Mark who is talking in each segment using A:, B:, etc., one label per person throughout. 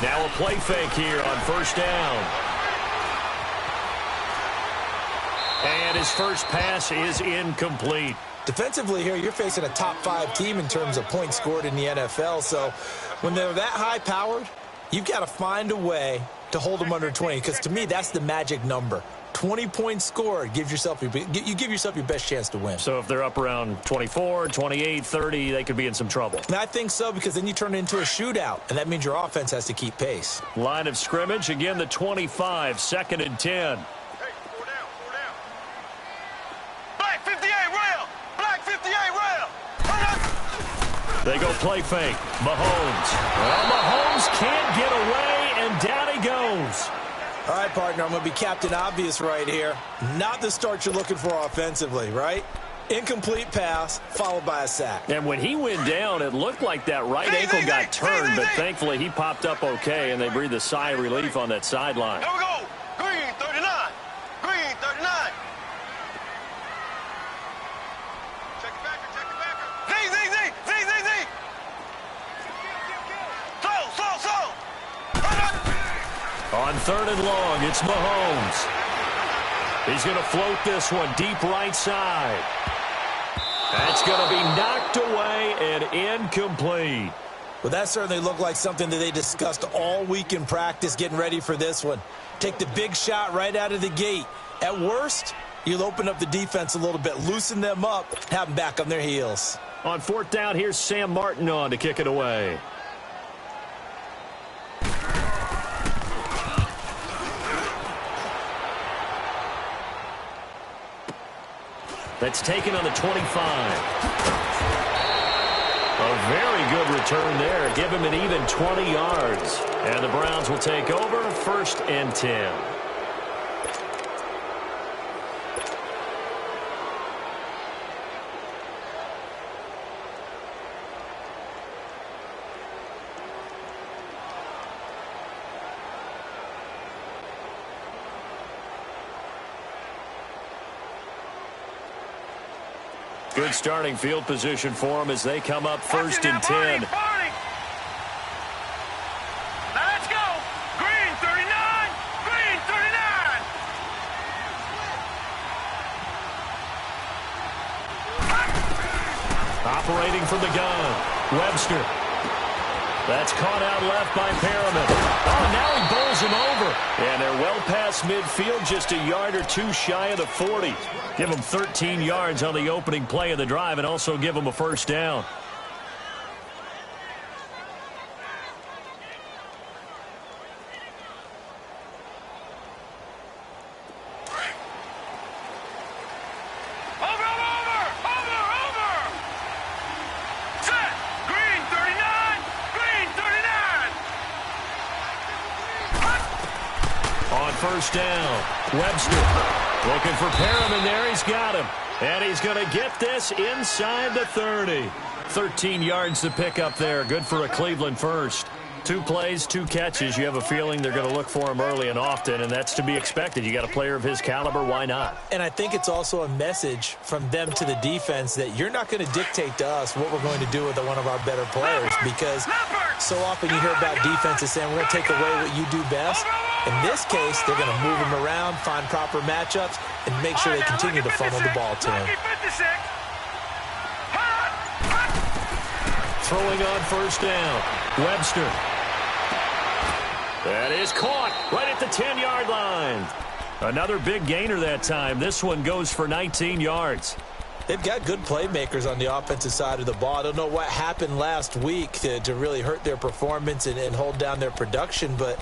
A: Now a play fake here on first down. And his first pass is incomplete.
B: Defensively here, you're facing a top 5 team in terms of points scored in the NFL. So when they're that high-powered, you've got to find a way to hold them under 20. Because to me, that's the magic number. 20 points scored, you give yourself your best chance to win.
A: So if they're up around 24, 28, 30, they could be in some trouble.
B: And I think so, because then you turn it into a shootout, and that means your offense has to keep pace.
A: Line of scrimmage, again the 25, 2nd and 10. They go play fake. Mahomes. Well, Mahomes can't get away, and down he goes.
B: All right, partner, I'm going to be Captain Obvious right here. Not the start you're looking for offensively, right? Incomplete pass, followed by a sack.
A: And when he went down, it looked like that right ankle got turned, but thankfully he popped up okay, and they breathed a sigh of relief on that sideline.
C: Here we go. Green 39. Green 39. Check it back. Z. Slow.
A: On 3rd and long, it's Mahomes. He's going to float this one deep right side. That's going to be knocked away and incomplete.
B: Well, that certainly looked like something that they discussed all week in practice getting ready for this one. Take the big shot right out of the gate. At worst, you'll open up the defense a little bit, loosen them up, have them back on their heels.
A: On 4th down, here's Sam Martin on to kick it away. That's taken on the 25. A very good return there. Give him an even 20 yards. And the Browns will take over 1st and 10. Good starting field position for them as they come up 1st and 10.
C: Now let's go. Green 39. Green 39.
A: Operating from the gun, Webster. That's caught out left by Perriman. Oh, now he bowls him over. And they're well past midfield, just a yard or two shy of the 40. Give them 13 yards on the opening play of the drive and also give them a first down. First down. Webster looking for Perriman there. He's got him. And he's going to get this inside the 30. 13 yards to pick up there. Good for a Cleveland first. 2 plays, 2 catches. You have a feeling they're going to look for him early and often, and that's to be expected. You got a player of his caliber, why not?
B: And I think it's also a message from them to the defense that you're not going to dictate to us what we're going to do with one of our better players, because so often you hear about defenses saying we're going to take away what you do best. In this case, they're going to move him around, find proper matchups, and make sure they continue to funnel the ball to him.
A: Throwing on first down, Webster. That is caught right at the 10-yard line. Another big gainer that time. This one goes for 19 yards.
B: They've got good playmakers on the offensive side of the ball. I don't know what happened last week to really hurt their performance and hold down their production, but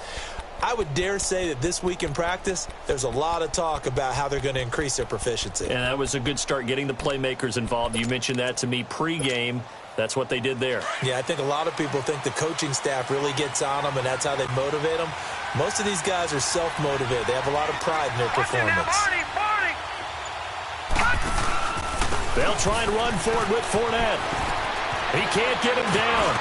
B: I would dare say that this week in practice, there's a lot of talk about how they're going to increase their proficiency.
A: And that was a good start, getting the playmakers involved. You mentioned that to me pregame. That's what they did there.
B: Yeah, I think a lot of people think the coaching staff really gets on them, and that's how they motivate them. Most of these guys are self-motivated. They have a lot of pride in their performance.
A: They'll try and run for it with Fournette. He can't get him down.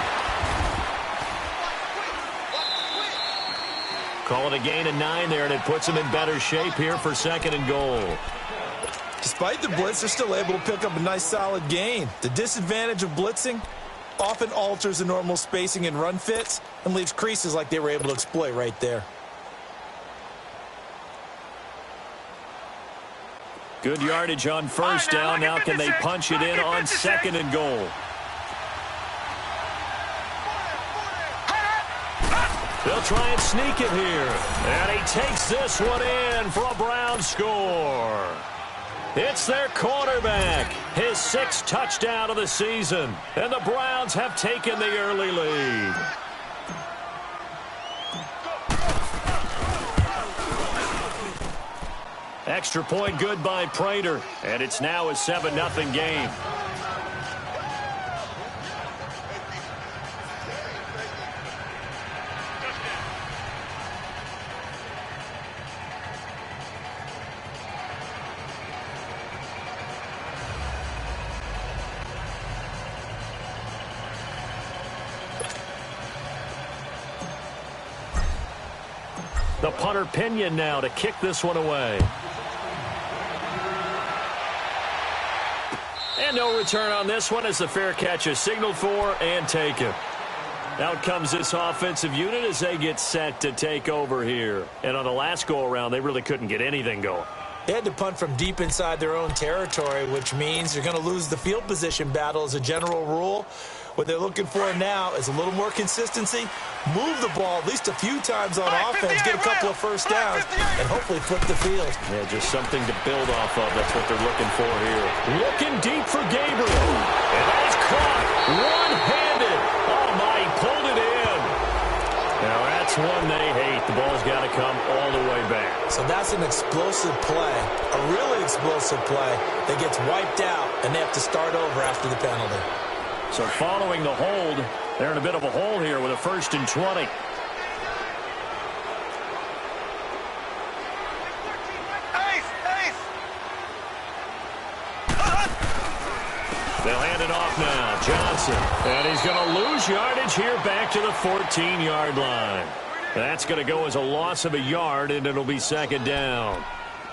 A: Call it a gain of 9 there, and it puts him in better shape here for 2nd and goal.
B: Despite the blitz, they're still able to pick up a nice solid gain. The disadvantage of blitzing, often alters the normal spacing and run fits and leaves creases like they were able to exploit right there.
A: Good yardage on first down. Now can they punch it in on second and goal? They'll try and sneak it here. And he takes this one in for a Browns score. It's their quarterback, his 6th touchdown of the season. And the Browns have taken the early lead. Extra point good by Prater. And it's now a 7-0 game. The punter Pinion now to kick this one away. And no return on this one as the fair catch is signaled for and taken. Out comes this offensive unit as they get set to take over here. And on the last go-around, they really couldn't get anything going.
B: They had to punt from deep inside their own territory, which means you're going to lose the field position battle as a general rule. What they're looking for now is a little more consistency, move the ball at least a few times on offense, get a couple of first downs, and hopefully flip the field.
A: Yeah, just something to build off of. That's what they're looking for here. Looking deep for Gabriel. And that's caught one-handed. Oh, my, he pulled it in. Now, that's one they hate. The ball's got to come all the way back.
B: So that's an explosive play, a really explosive play that gets wiped out, and they have to start over after the penalty.
A: So following the hold, they're in a bit of a hole here with a 1st and 20. They'll hand it off now. Johnson. And he's going to lose yardage here back to the 14-yard line. That's going to go as a loss of a yard, and it'll be 2nd down.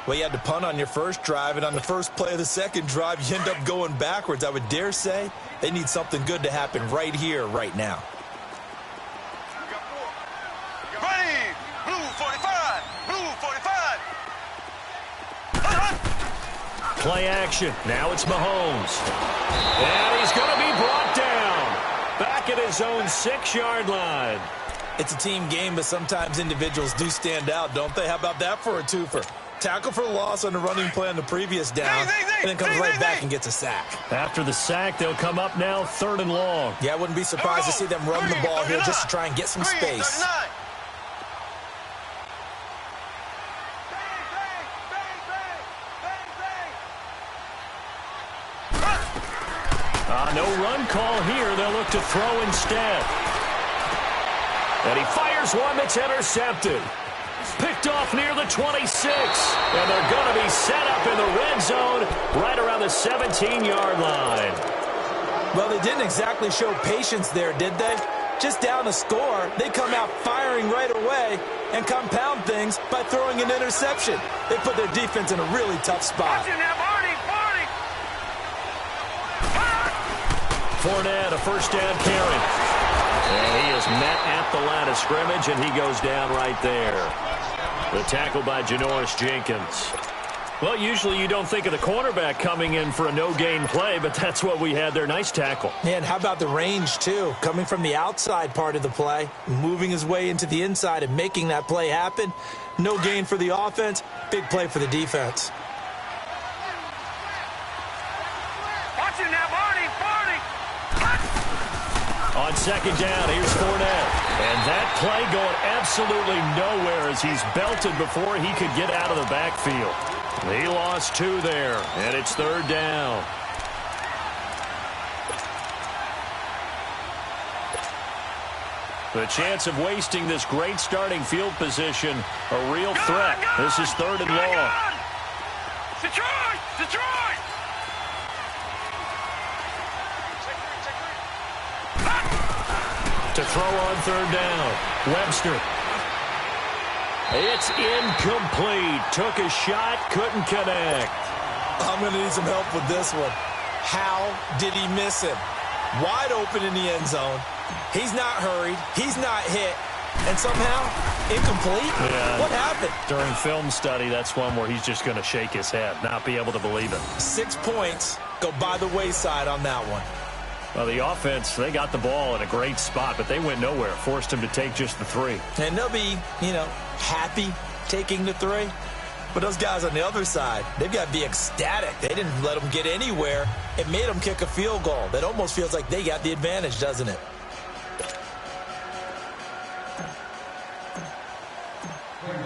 B: Well, you had to punt on your first drive, and on the first play of the second drive, you end up going backwards. I would dare say they need something good to happen right here, right now.
C: Ready, blue 45, blue 45.
A: Play action. Now it's Mahomes. And he's going to be brought down. Back at his own 6-yard line.
B: It's a team game, but sometimes individuals do stand out, don't they? How about that for a twofer? Tackle for loss on the running play on the previous down, and then comes right back and gets a sack.
A: After the sack, they'll come up now 3rd and long.
B: Yeah, I wouldn't be surprised to see them run the ball here just to try and get some space.
A: No run call here. They'll look to throw instead. And he fires one that's intercepted. Picked off near the 26. And they're going to be set up in the red zone right around the 17-yard line.
B: Well, they didn't exactly show patience there, did they? Just down a score, they come out firing right away and compound things by throwing an interception. They put their defense in a really tough spot.
A: Fournette, a first down carry. And he is met at the line of scrimmage, and he goes down right there. The tackle by Janoris Jenkins. Well, usually you don't think of the cornerback coming in for a no-gain play, but that's what we had there. Nice tackle.
B: Man, how about the range, too? Coming from the outside part of the play, moving his way into the inside and making that play happen. No gain for the offense, big play for the defense.
A: On 2nd down, here's Fournette. And that play going absolutely nowhere as he's belted before he could get out of the backfield. He lost 2 there, and it's 3rd down. The chance of wasting this great starting field position, a real threat. This is 3rd and long.
C: Detroit! Detroit!
A: To throw on 3rd down. Webster. It's incomplete. Took a shot, couldn't connect.
B: I'm going to need some help with this one. How did he miss him? wide open in the end zone. He's not hurried. He's not hit. And somehow, incomplete?
A: Yeah.
B: What happened?
A: During film study, that's one where he's just going to shake his head, not be able to believe it.
B: 6 points go by the wayside on that one.
A: Well, the offense, they got the ball in a great spot, but they went nowhere. Forced him to take just the 3.
B: And they'll be, happy taking the 3. But those guys on the other side, they've got to be ecstatic. They didn't let them get anywhere. It made them kick a field goal. That almost feels like they got the advantage, doesn't it?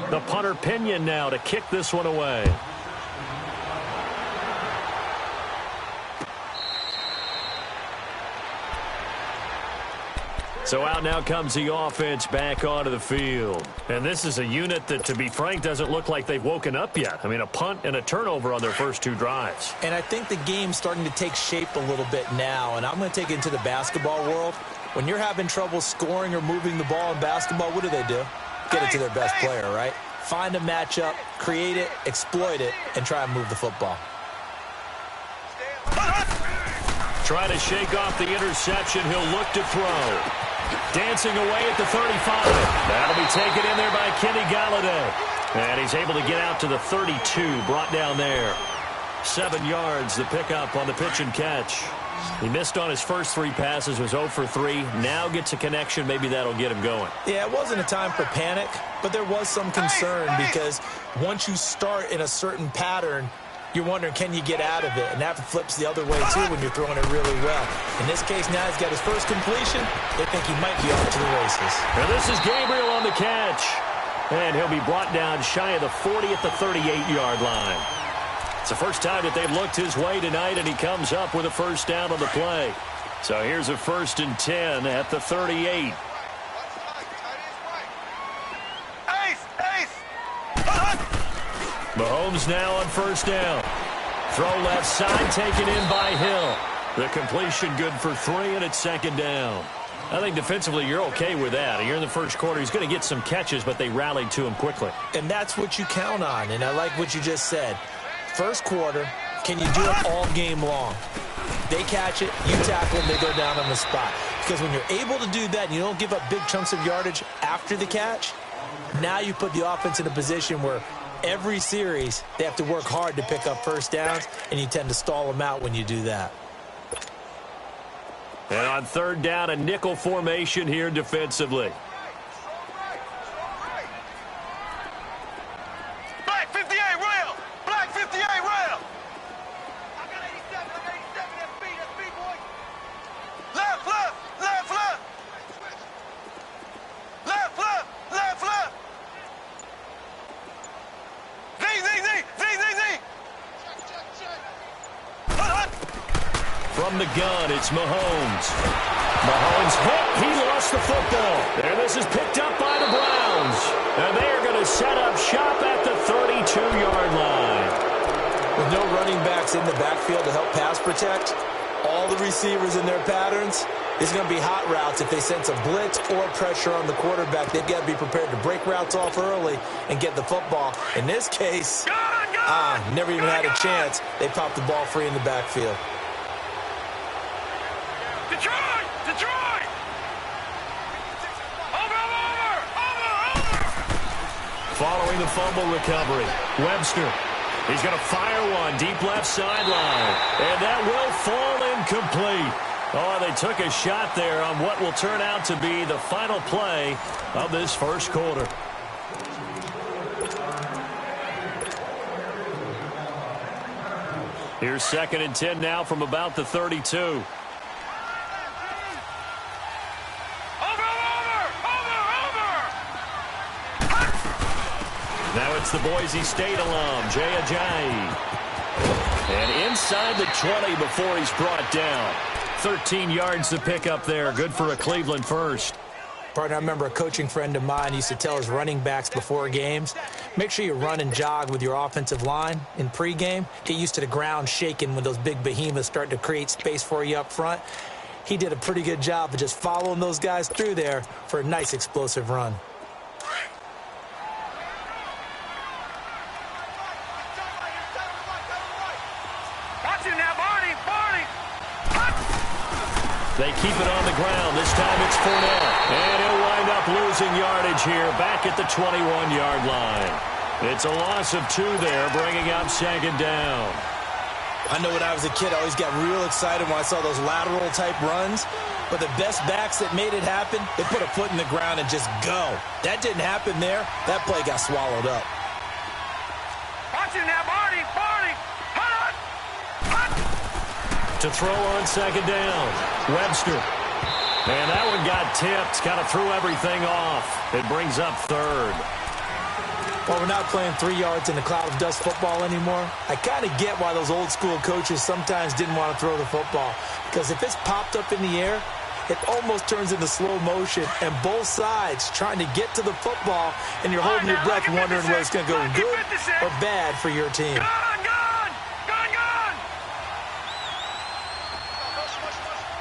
A: The punter Pinion now to kick this one away. So out now comes the offense back onto the field. And this is a unit that, to be frank, doesn't look like they've woken up yet. I mean, a punt and a turnover on their first 2 drives.
B: And I think the game's starting to take shape a little bit now. And I'm going to take it into the basketball world. When you're having trouble scoring or moving the ball in basketball, what do? Get it to their best player, right? Find a matchup, create it, exploit it, and try and move the football.
A: Try to shake off the interception. He'll look to throw. Dancing away at the 35. That'll be taken in there by Kenny Golladay. And he's able to get out to the 32, brought down there. 7 yards, the pickup on the pitch and catch. He missed on his first 3 passes, was 0 for 3. Now gets a connection. Maybe that'll get him going.
B: Yeah, it wasn't a time for panic, but there was some concern because once you start in a certain pattern, you're wondering, can you get out of it? And that flips the other way, too, when you're throwing it really well. In this case, now he's got his first completion. They think he might be off to the races.
A: And this is Gabriel on the catch. And he'll be brought down shy of the 40 at the 38-yard line. It's the first time that they've looked his way tonight, and he comes up with a first down on the play. So here's a 1st and 10 at the 38. Mahomes now on first down. Throw left side, taken in by Hill. The completion good for 3, and it's 2nd down. I think defensively you're okay with that. You're in the first quarter. He's going to get some catches, but they rallied to him quickly.
B: And that's what you count on, and I like what you just said. First quarter, can you do it all game long? They catch it, you tackle them, they go down on the spot. Because when you're able to do that and you don't give up big chunks of yardage after the catch, now you put the offense in a position where every series they have to work hard to pick up first downs, and you tend to stall them out when you do that.
A: And on 3rd down, a nickel formation here defensively.
C: Black 58 rail! Black 58 rail! I got 87, that's speed, boy. Left, left, left, left. Left, left, left, left. Z, Z, Z, Z, Z, Z.
A: From the gun, it's Mahomes. Mahomes hit. He lost the football. And this is picked up by the Browns. And they are going to set up shop at the 32-yard line.
B: With no running backs in the backfield to help pass protect, all the receivers in their patterns, it's going to be hot routes. If they sense a blitz or pressure on the quarterback, they've got to be prepared to break routes off early and get the football. In this case, never even had a chance. They popped the ball free in the backfield.
C: Detroit! Detroit! Over!
A: Following the fumble recovery, Webster. He's going to fire one deep left sideline. And that will fall incomplete. Oh, they took a shot there on what will turn out to be the final play of this first quarter. Here's 2nd and 10 now from about the 32. Now it's the Boise State alum, Jay Ajayi. And inside the 20 before he's brought down. 13 yards to pick up there. Good for a Cleveland first.
B: Partner, I remember a coaching friend of mine used to tell his running backs before games, make sure you run and jog with your offensive line in pregame. Get used to the ground shaking when those big behemoths start to create space for you up front. He did a pretty good job of just following those guys through there for a nice explosive run.
A: keep it on the ground. This time it's Fournette. And he'll wind up losing yardage here back at the 21-yard line. It's a loss of 2 there, bringing up 2nd down.
B: I know when I was a kid, I always got real excited when I saw those lateral-type runs. But the best backs that made it happen, they put a foot in the ground and just go. That didn't happen there. That play got swallowed up.
C: Watch it now, Barney.
A: To throw on 2nd down, Webster. And that one got tipped. Kind of threw everything off. It brings up 3rd.
B: Well, we're not playing 3 yards in a cloud of dust football anymore. I kind of get why those old-school coaches sometimes didn't want to throw the football. Because if it's popped up in the air, it almost turns into slow motion. And both sides trying to get to the football, and you're holding your breath wondering whether it's going to go good or bad for your team.
C: Gone!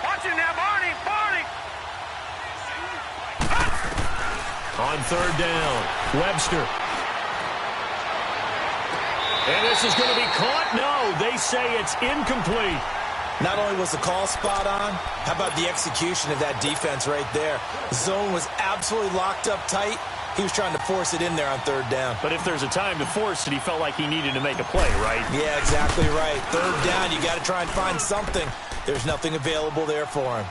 C: Watch it now, Barney.
A: On 3rd down, Webster. And this is going to be caught. No, they say it's incomplete.
B: Not only was the call spot on, how about the execution of that defense right there? Zone was absolutely locked up tight. He was trying to force it in there on 3rd down.
A: But if there's a time to force it, he felt like he needed to make a play, right?
B: Yeah, exactly right. 3rd down, you got to try and find something. There's nothing available there for him.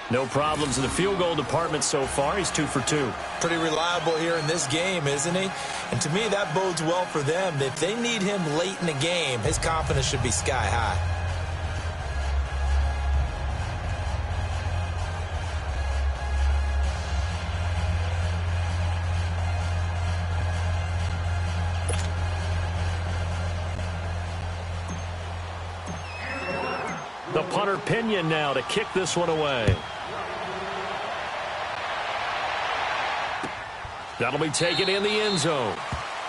A: No problems in the field goal department so far. He's 2 for 2.
B: Pretty reliable here in this game, isn't he? And to me, that bodes well for them. If they need him late in the game, his confidence should be sky high.
A: The punter Pinion now to kick this one away. That'll be taken in the end zone.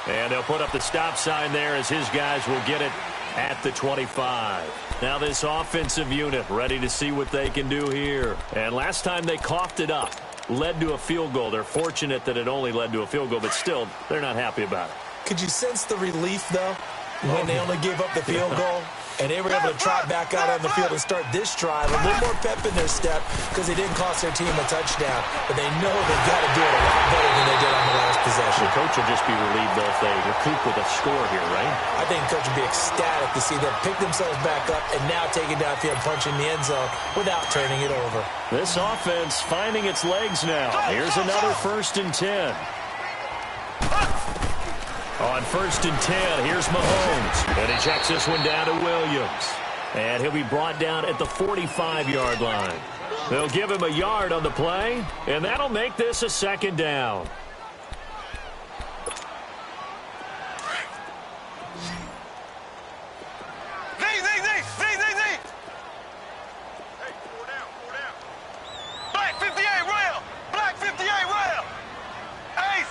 A: And they'll put up the stop sign there as his guys will get it at the 25. Now this offensive unit ready to see what they can do here. And last time they coughed it up, led to a field goal. They're fortunate that it only led to a field goal, but still, they're not happy about it.
B: Could you sense the relief, though, when they only gave up the field goal? And they were able to trot back out on the field and start this drive. A little more pep in their step because they didn't cost their team a touchdown. But they know they've got to do it a lot better than they did on the last possession.
A: The coach will just be relieved, though, if they recoup with a score here, right?
B: I think the coach will be ecstatic to see them pick themselves back up and now take it downfield, punch in the end zone without turning it over.
A: This offense finding its legs now. Here's another 1st and 10. On 1st and 10, here's Mahomes. And he checks this one down to Williams. And he'll be brought down at the 45-yard line. They'll give him a yard on the play, and that'll make this a 2nd down.
C: Hey, 4 down. Black 58 rail. Black 58 rail. Ace.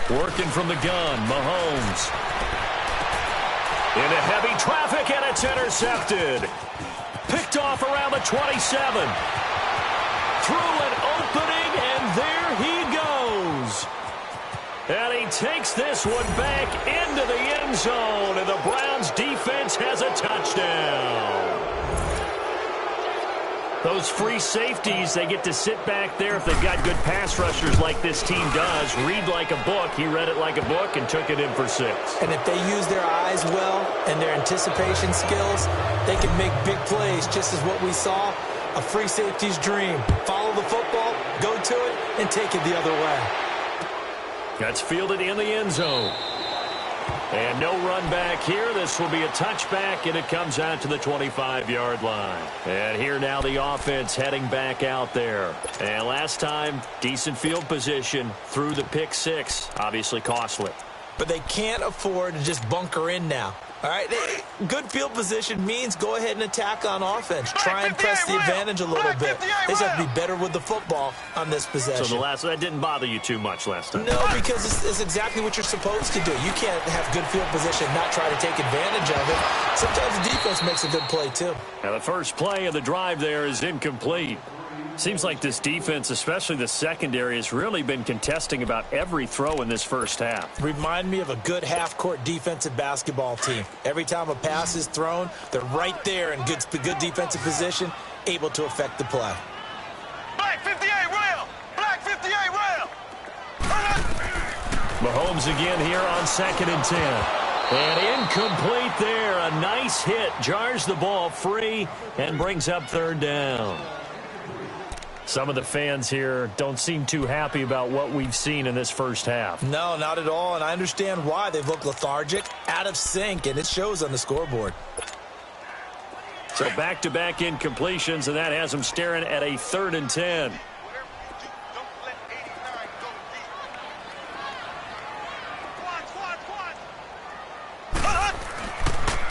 A: Working from the gun, Mahomes. Into heavy traffic, and it's intercepted. Picked off around the 27. Through an opening, and there he goes. And he takes this one back into the end zone, and the Browns defense has a touchdown. Those free safeties, they get to sit back there if they've got good pass rushers like this team does. Read like a book. He read it like a book and took it in for 6.
B: And if they use their eyes well and their anticipation skills, they can make big plays, just as what we saw. A free safety's dream. Follow the football, go to it, and take it the other way.
A: That's fielded in the end zone. And no run back here. This will be a touchback, and it comes out to the 25-yard line. And here now the offense heading back out there. And last time, decent field position through the pick 6. Obviously costly.
B: But they can't afford to just bunker in now. All right, good field position means go ahead and attack on offense. Try and press the advantage a little bit. They just have to be better with the football on this possession.
A: So that didn't bother you too much last time?
B: No, because it's exactly what you're supposed to do. You can't have good field position and not try to take advantage of it. Sometimes the defense makes a good play, too.
A: Now the first play of the drive there is incomplete. Seems like this defense, especially the secondary, has really been contesting about every throw in this first half.
B: Remind me of a good half-court defensive basketball team. Every time a pass is thrown, they're right there in good defensive position, able to affect the play.
C: Black 58 rail! Black 58 rail!
A: Mahomes again here on 2nd and 10. And incomplete there. A nice hit. Jars the ball free and brings up 3rd down. Some of the fans here don't seem too happy about what we've seen in this first half.
B: No, not at all, and I understand why. They've looked lethargic, out of sync, and it shows on the scoreboard.
A: So back-to-back incompletions, and that has them staring at a 3rd and 10.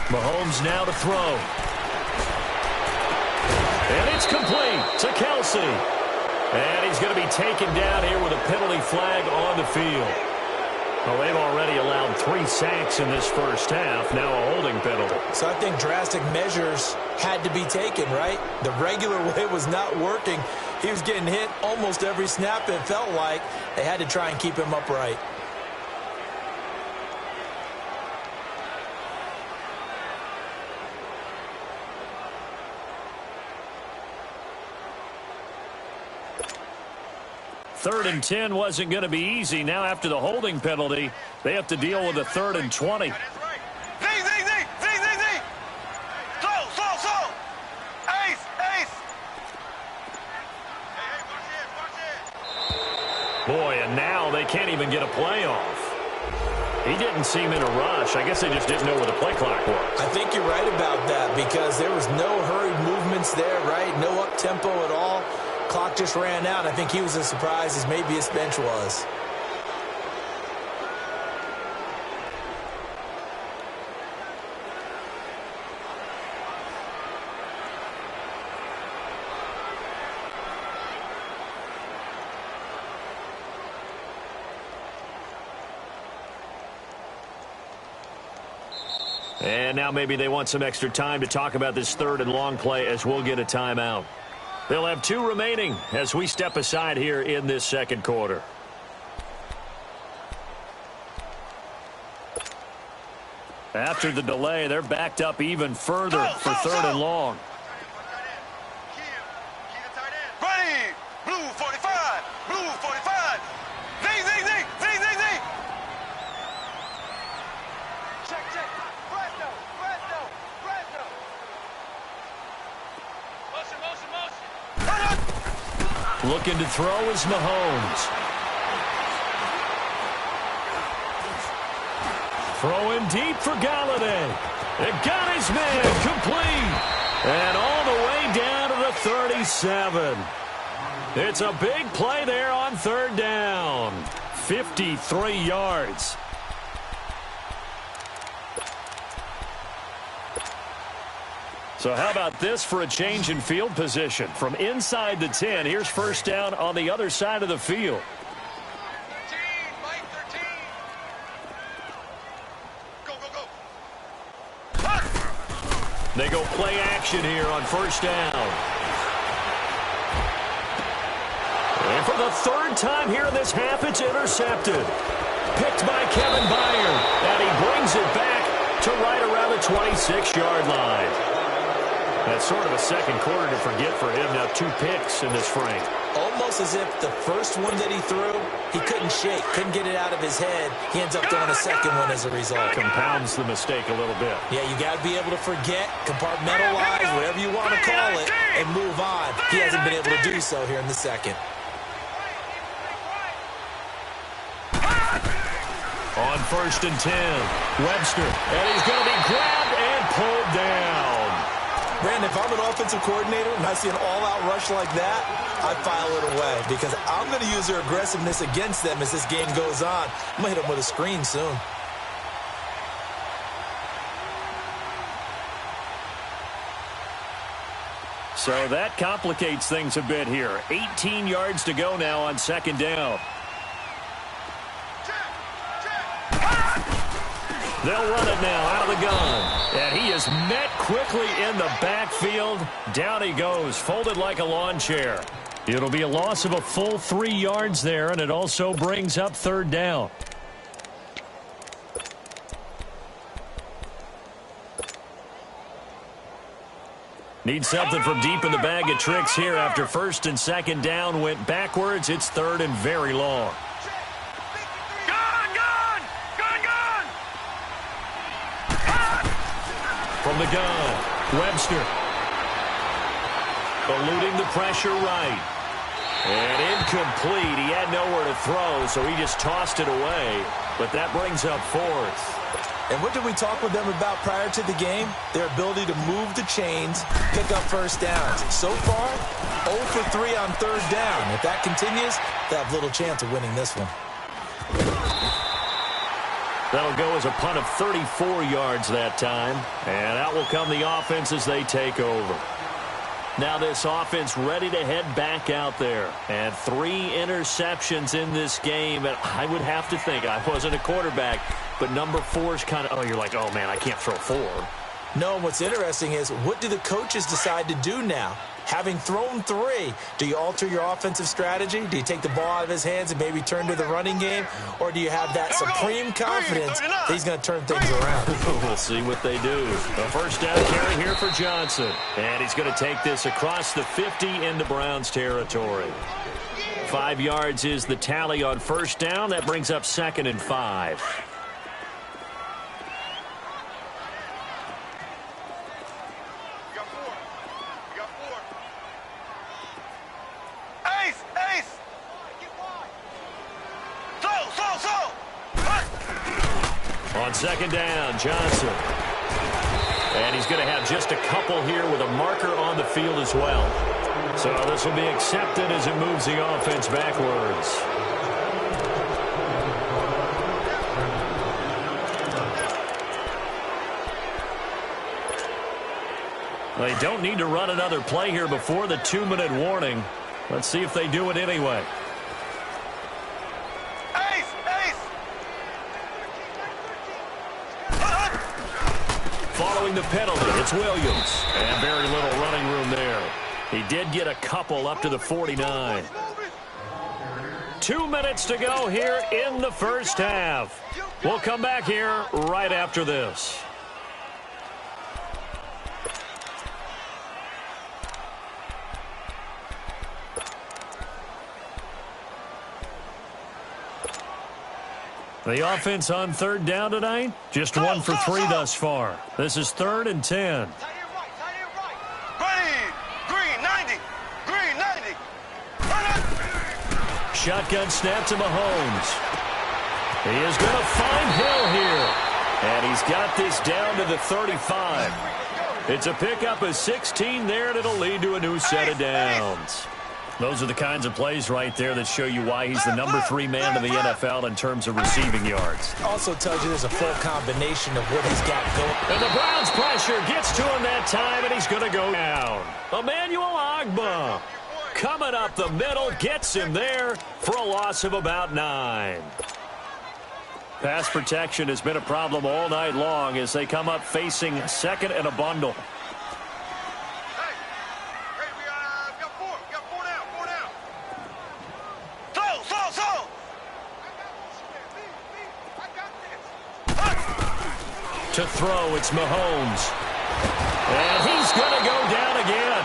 A: Mahomes now to throw. And it's complete to Kelsey. And he's going to be taken down here with a penalty flag on the field. Well, they've already allowed 3 sacks in this first half. Now a holding penalty.
B: So I think drastic measures had to be taken, right? The regular way was not working. He was getting hit almost every snap, it felt like. They had to try and keep him upright.
A: Third and 10 wasn't going to be easy. Now after the holding penalty, they have to deal with a 3rd and 20.
C: Slow. Ace.
A: Boy, and now they can't even get a play off. He didn't seem in a rush. I guess they just didn't know where the play clock was.
B: I think you're right about that because there was no hurried movements there, right? No up-tempo at all. Clock just ran out. I think he was as surprised as maybe his bench was.
A: And now maybe they want some extra time to talk about this 3rd and long play as we'll get a timeout. They'll have 2 remaining as we step aside here in this second quarter. After the delay, they're backed up even further for 3rd and long.
C: Ready! Blue 45! Blue 45! Zing! Check! Presto! Motion!
A: Looking to throw is Mahomes. Throwing deep for Galladay. It got his man complete. And all the way down to the 37. It's a big play there on 3rd down. 53 yards. So how about this for a change in field position? From inside the 10, here's 1st down on the other side of the field.
C: 13, Mike, 13. Go.
A: They go play action here on 1st down. And for the 3rd time here in this half, it's intercepted. Picked by Kevin Byard. And he brings it back to right around the 26-yard line. That's sort of a second quarter to forget for him. Now 2 picks in this frame.
B: Almost as if the first one that he threw, he couldn't shake, couldn't get it out of his head. He ends up throwing a second one as a result.
A: Compounds the mistake a little bit.
B: Yeah, you got to be able to forget, compartmentalize, whatever you want to call it, and move on. He hasn't been able to do so here in the second.
A: On 1st and 10, Webster. And he's going to be grabbed and pulled down.
B: Brandon, if I'm an offensive coordinator and I see an all-out rush like that, I file it away because I'm going to use their aggressiveness against them as this game goes on. I'm going to hit them with a screen soon.
A: So that complicates things a bit here. 18 yards to go now on 2nd down. They'll run it now out of the gun. And he is met quickly in the backfield. Down he goes, folded like a lawn chair. It'll be a loss of a full 3 yards there, and it also brings up third down. Need something from deep in the bag of tricks here after first and second down went backwards. It's third and very long. From the gun, Webster. Eluding the pressure right. And incomplete. He had nowhere to throw, so he just tossed it away. But that brings up fourth.
B: And what did we talk with them about prior to the game? Their ability to move the chains, pick up first downs. So far, 0 for 3 on third down. If that continues, they'll have little chance of winning this one.
A: That'll go as a punt of 34 yards that time. And out will come the offense as they take over. Now this offense ready to head back out there. And 3 interceptions in this game. And I would have to think, I wasn't a quarterback, but number 4 is kind of, you're like, oh, man, I can't throw 4.
B: No, what's interesting is, what do the coaches decide to do now? Having thrown 3, do you alter your offensive strategy? Do you take the ball out of his hands and maybe turn to the running game? Or do you have that supreme confidence that he's going to turn things around?
A: We'll see what they do. A first down carry here for Johnson. And he's going to take this across the 50 into Browns territory. 5 yards is the tally on first down. That brings up 2nd and 5. On second down, Johnson. And he's going to have just a couple here with a marker on the field as well. So this will be accepted as it moves the offense backwards. They don't need to run another play here before the 2-minute warning. Let's see if they do it anyway. Following the penalty, it's Williams. And very little running room there. He did get a couple up to the 49. 2 minutes to go here in the first half. We'll come back here right after this. The offense on third down tonight, just 1 for 3 thus far. This is 3rd and 10. Shotgun snap to Mahomes. He is going to find Hill here. And he's got this down to the 35. It's a pickup of 16 there, and it'll lead to a new set of downs. Those are the kinds of plays right there that show you why he's the number 3 man in the NFL in terms of receiving yards.
B: Also tells you there's a full combination of what he's got going.
A: And the Browns pressure gets to him that time, and he's going to go down. Emmanuel Ogbah coming up the middle, gets him there for a loss of about 9. Pass protection has been a problem all night long as they come up facing 2nd and a bundle. To throw, it's Mahomes. And he's going to go down again.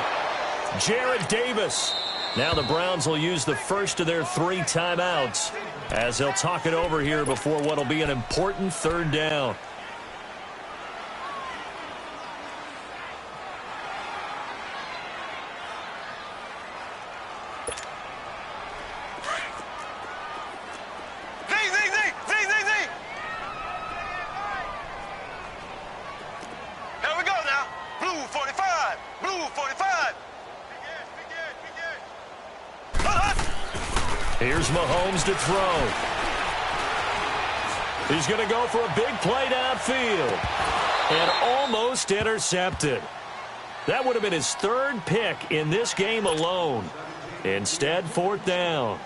A: Jarrad Davis. Now the Browns will use the first of their 3 timeouts as they'll talk it over here before what will be an important third down. Here's Mahomes to throw. He's going to go for a big play downfield. And almost intercepted. That would have been his 3rd pick in this game alone. Instead, 4th down.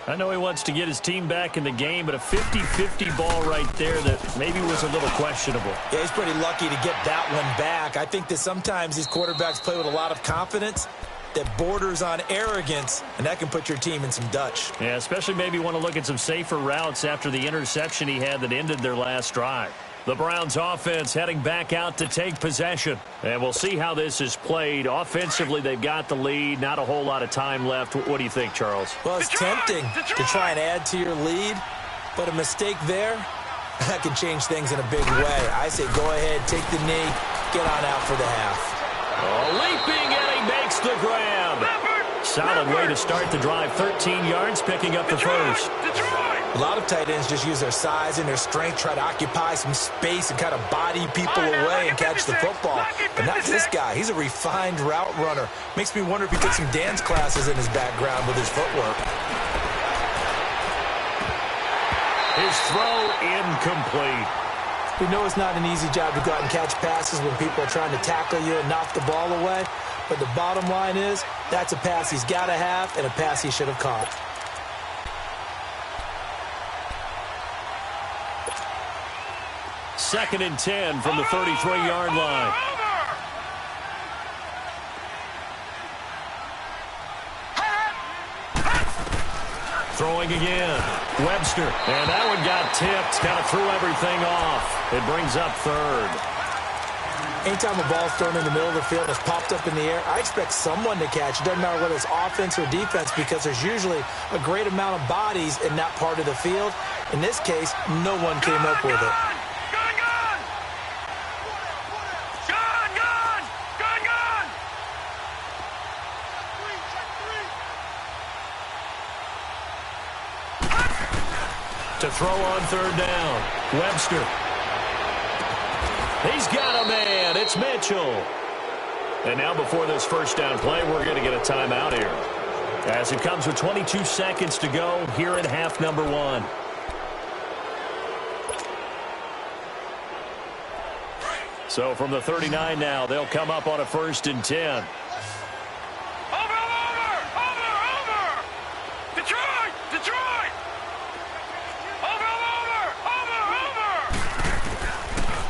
A: I know he wants to get his team back in the game, but a 50-50 ball right there that maybe was a little questionable.
B: Yeah, he's pretty lucky to get that one back. I think that sometimes these quarterbacks play with a lot of confidence that borders on arrogance, and that can put your team in some Dutch.
A: Yeah, especially maybe want to look at some safer routes after the interception he had that ended their last drive. The Browns offense heading back out to take possession. And we'll see how this is played. Offensively, they've got the lead. Not a whole lot of time left. What do you think, Charles?
B: Well, it's tempting to try and add to your lead, but a mistake there, that can change things in a big way. I say go ahead, take the knee, get on out for the half.
A: Oh, leaping, and he makes the grab. Solid way to start the drive. 13 yards, picking up the first.
B: A lot of tight ends just use their size and their strength, try to occupy some space and kind of body people away and catch the football. But not this guy. He's a refined route runner. Makes me wonder if he took some dance classes in his background with his footwork.
A: His throw incomplete.
B: We know it's not an easy job to go out and catch passes when people are trying to tackle you and knock the ball away. But the bottom line is, that's a pass he's got to have and a pass he should have caught.
A: Second and 10 from the 33-yard line. Throwing again. Webster. And that one got tipped. Kind of threw everything off. It brings up third.
B: Anytime a ball's thrown in the middle of the field and it's popped up in the air, I expect someone to catch. It doesn't matter whether it's offense or defense because there's usually a great amount of bodies in that part of the field. In this case, no one came up with it.
A: To throw on third down. Webster. He's got a man. It's Mitchell. And now before this first down play, we're going to get a timeout here. As it comes with 22 seconds to go here in half number one. So from the 39 now, they'll come up on a 1st and 10.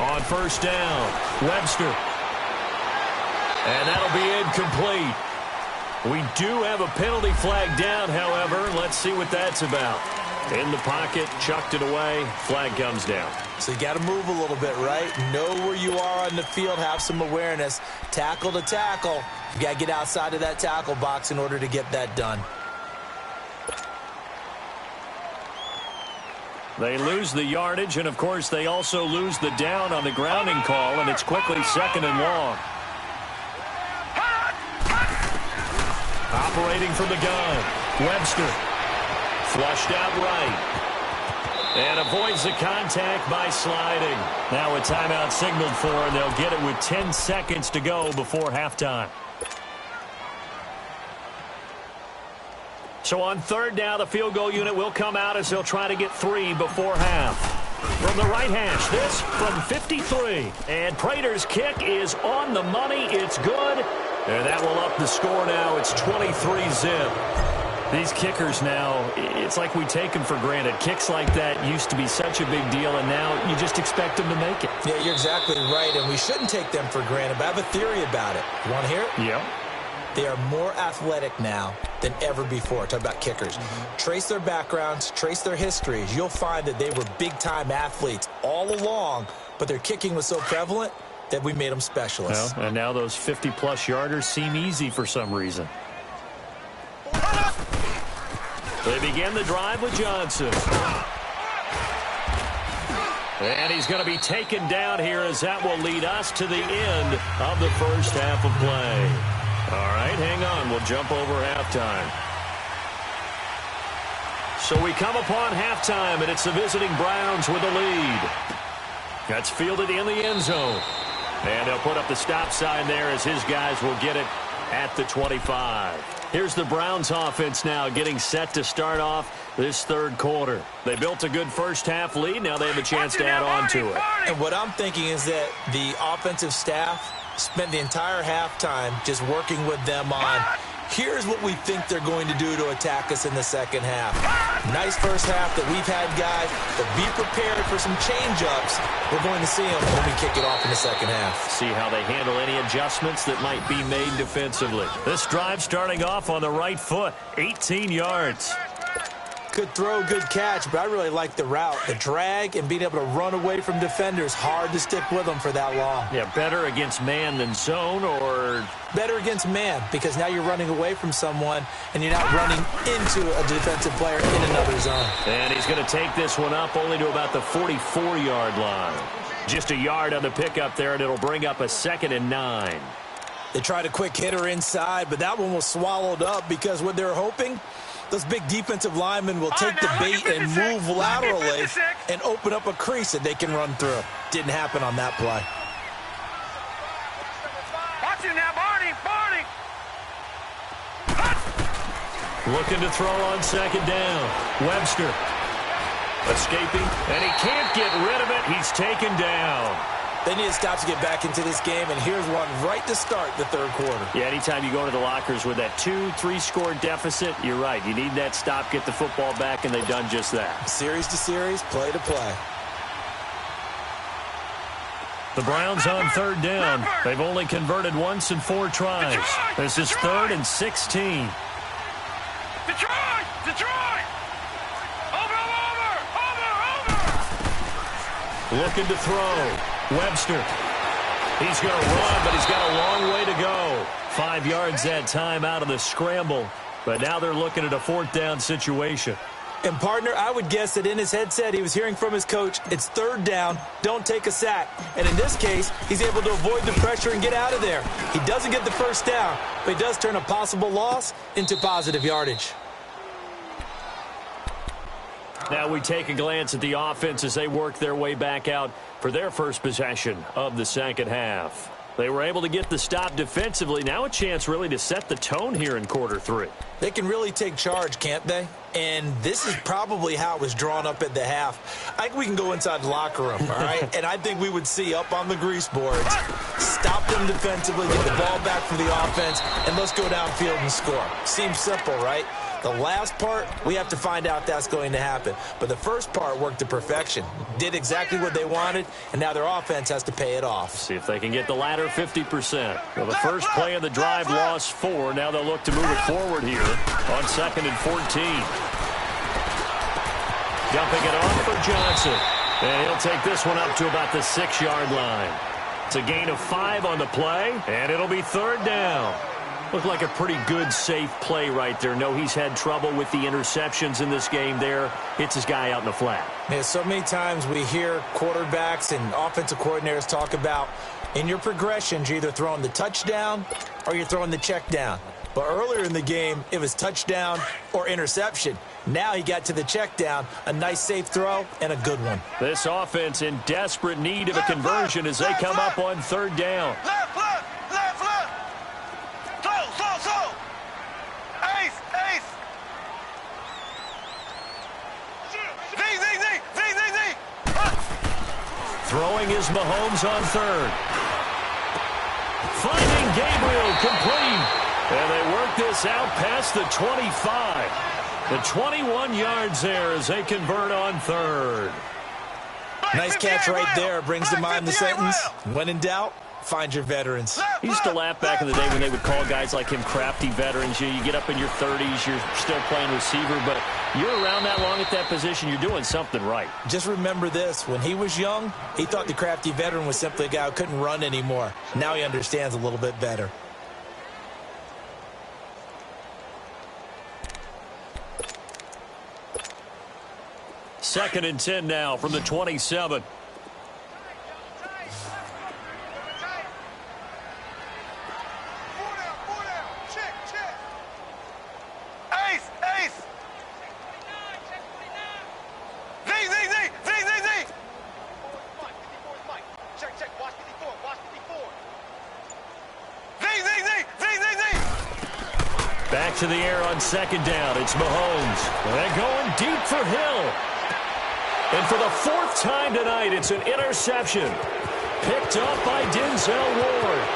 A: On first down, Webster. And that'll be incomplete. We do have a penalty flag down, however. Let's see what that's about. In the pocket, chucked it away, flag comes down.
B: So you got to move a little bit, right? Know where you are on the field, have some awareness. Tackle to tackle. You got to get outside of that tackle box in order to get that done.
A: They lose the yardage, and, of course, they also lose the down on the grounding call, and it's quickly 2nd and long. Operating from the gun, Webster. Flushed out right. And avoids the contact by sliding. Now a timeout signaled for, and they'll get it with 10 seconds to go before halftime. So on third down, the field goal unit will come out as they'll try to get 3 before half. From the right hash, this from 53. And Prater's kick is on the money. It's good. And that will up the score now. It's 23-zip. These kickers now, it's like we take them for granted. Kicks like that used to be such a big deal, and now you just expect them to make it.
B: Yeah, you're exactly right, and we shouldn't take them for granted. But I have a theory about it. You want to hear it?
A: Yeah.
B: They are more athletic now than ever before. Talk about kickers. Trace their backgrounds, trace their histories. You'll find that they were big-time athletes all along, but their kicking was so prevalent that we made them specialists.
A: Well, and now those 50-plus yarders seem easy for some reason. They begin the drive with Johnson. And he's going to be taken down here as that will lead us to the end of the first half of play. All right, hang on. We'll jump over halftime. So we come upon halftime, and it's the visiting Browns with the lead. That's fielded in the end zone. And they'll put up the stop sign there as his guys will get it at the 25. Here's the Browns offense now getting set to start off this third quarter. They built a good first half lead. Now they have a chance to add on to it.
B: And what I'm thinking is that the offensive staff spent the entire halftime just working with them on Here's what we think they're going to do to attack us in the second half. Nice first half that we've had, guys, but be prepared for some change-ups. We're going to see them when we kick it off in the second half.
A: See how they handle any adjustments that might be made defensively. This drive starting off on the right foot, 18 yards.
B: Good throw, good catch, but I really like the route. The drag and being able to run away from defenders, hard to stick with them for that long.
A: Yeah, better against man than zone, or
B: better against man, because now you're running away from someone and you're not running into a defensive player in another zone.
A: And he's going to take this one up only to about the 44-yard line. Just a yard on the pickup there, and it'll bring up a 2nd and 9.
B: They tried a quick hitter inside, but that one was swallowed up because what they're hoping, those big defensive linemen will take the bait and move laterally and open up a crease that they can run through. Didn't happen on that play.
C: Watch it now, Barney.
A: Looking to throw on 2nd down. Webster escaping, and he can't get rid of it. He's taken down.
B: They need to stop to get back into this game, and here's one right to start the third quarter.
A: Yeah, anytime you go into the lockers with that 2-3 score deficit, you're right. You need that stop, get the football back, and they've done just that.
B: Series to series, play to play.
A: The Browns on 3rd down. They've only converted once in 4 tries. This is 3rd and 16.
C: Detroit! Over!
A: Looking to throw. Webster. He's going to run, but he's got a long way to go. 5 yards that time out of the scramble. But now they're looking at a 4th down situation.
B: And, partner, I would guess that in his headset he was hearing from his coach, it's 3rd down, don't take a sack. And in this case, he's able to avoid the pressure and get out of there. He doesn't get the 1st down, but he does turn a possible loss into positive yardage.
A: Now we take a glance at the offense as they work their way back out for their first possession of the second half. They were able to get the stop defensively. Now a chance really to set the tone here in quarter 3.
B: They can really take charge, can't they? And this is probably how it was drawn up at the half. I think we can go inside the locker room, all right? And I think we would see up on the grease boards, stop them defensively, get the ball back for the offense, and let's go downfield and score. Seems simple, right? The last part, we have to find out that's going to happen. But the first part worked to perfection. Did exactly what they wanted, and now their offense has to pay it off.
A: See if they can get the latter 50%. Well, the first play of the drive lost 4. Now they'll look to move it forward here on 2nd and 14. Dumping it off for Johnson. And he'll take this one up to about the 6-yard line. It's a gain of 5 on the play, and it'll be 3rd down. Looked like a pretty good, safe play right there. No, he's had trouble with the interceptions in this game there. Hits his guy out in the flat.
B: Yeah, so many times we hear quarterbacks and offensive coordinators talk about in your progressions, you're either throwing the touchdown or you're throwing the check down. But earlier in the game, it was touchdown or interception. Now he got to the check down, a nice safe throw, and a good one.
A: This offense in desperate need of a conversion as they come up on 3rd down.
C: Left. Slow. Ace. Z.
A: Throwing is Mahomes on 3rd. Finding Gabriel complete. And they work this out past the 25. The 21 yards there as they convert on 3rd.
B: Nice catch right there. Brings to mind the sentence, when in doubt, find your veterans.
A: He used to laugh back in the day when they would call guys like him crafty veterans. You get up in your 30s, you're still playing receiver, but you're around that long at that position, you're doing something right.
B: Just remember this. When he was young, he thought the crafty veteran was simply a guy who couldn't run anymore. Now he understands a little bit better.
A: Second and 10 now from the 27. Back to the air on 2nd down. It's Mahomes. They're going deep for Hill. And for the 4th time tonight, it's an interception. Picked up by Denzel Ward.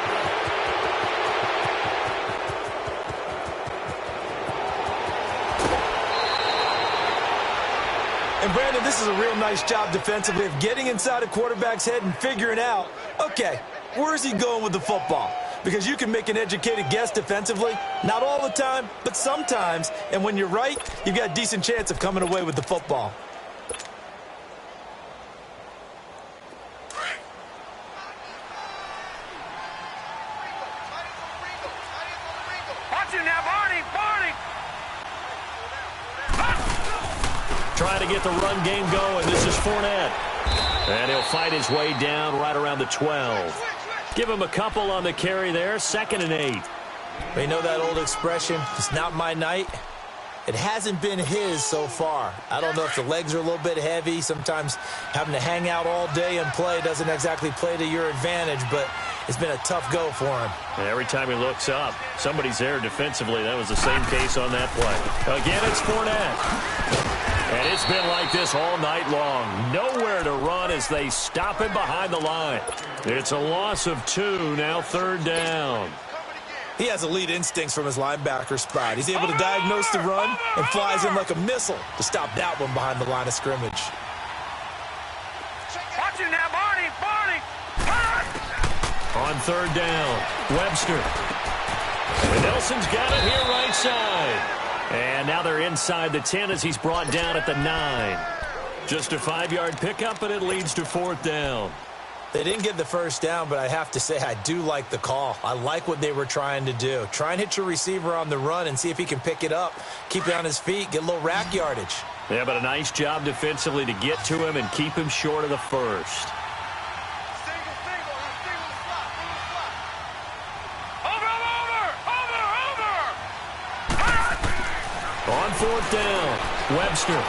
B: Brandon, this is a real nice job defensively of getting inside a quarterback's head and figuring out, okay, where's he going with the football? Because you can make an educated guess defensively, not all the time, but sometimes. And when you're right, you've got a decent chance of coming away with the football.
C: Watch it now, Barney!
A: Trying to get the run game going. This is Fournette. And he'll fight his way down right around the 12. Give him a couple on the carry there. 2nd and 8.
B: You know that old expression, it's not my night? It hasn't been his so far. I don't know if the legs are a little bit heavy. Sometimes having to hang out all day and play doesn't exactly play to your advantage, but it's been a tough go for him.
A: And every time he looks up, somebody's there defensively. That was the same case on that play. Again, it's Fournette. And it's been like this all night long. Nowhere to run as they stop him behind the line. It's a loss of 2, now 3rd down.
B: He has elite instincts from his linebacker spot. He's able to diagnose the run and flies in like a missile to stop that one behind the line of scrimmage.
C: Watch it now, Barney!
A: On 3rd down, Webster. And Nelson's got it here right side. And now they're inside the 10 as he's brought down at the 9. Just a 5-yard pickup, and it leads to 4th down.
B: They didn't get the first down, but I have to say I do like the call. I like what they were trying to do. Try and hit your receiver on the run and see if he can pick it up, keep it on his feet, get a little rack yardage.
A: Yeah, but a nice job defensively to get to him and keep him short of the first. On 4th down, Webster.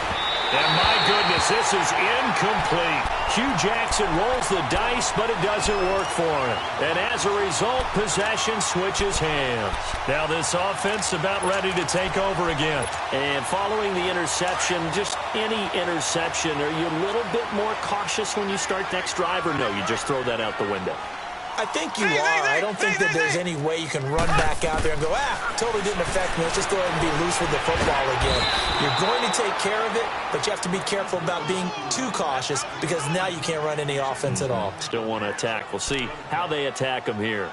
A: And my goodness, this is incomplete. Hugh Jackson rolls the dice, but it doesn't work for him. And as a result, possession switches hands. Now this offense about ready to take over again. And following the interception, just any interception, are you a little bit more cautious when you start next drive, or no, you just throw that out the window?
B: I think you are. I don't think that there's any way you can run back out there and go, totally didn't affect me. Let's just go ahead and be loose with the football again. You're going to take care of it, but you have to be careful about being too cautious because now you can't run any offense at all.
A: Still want to attack. We'll see how they attack them here.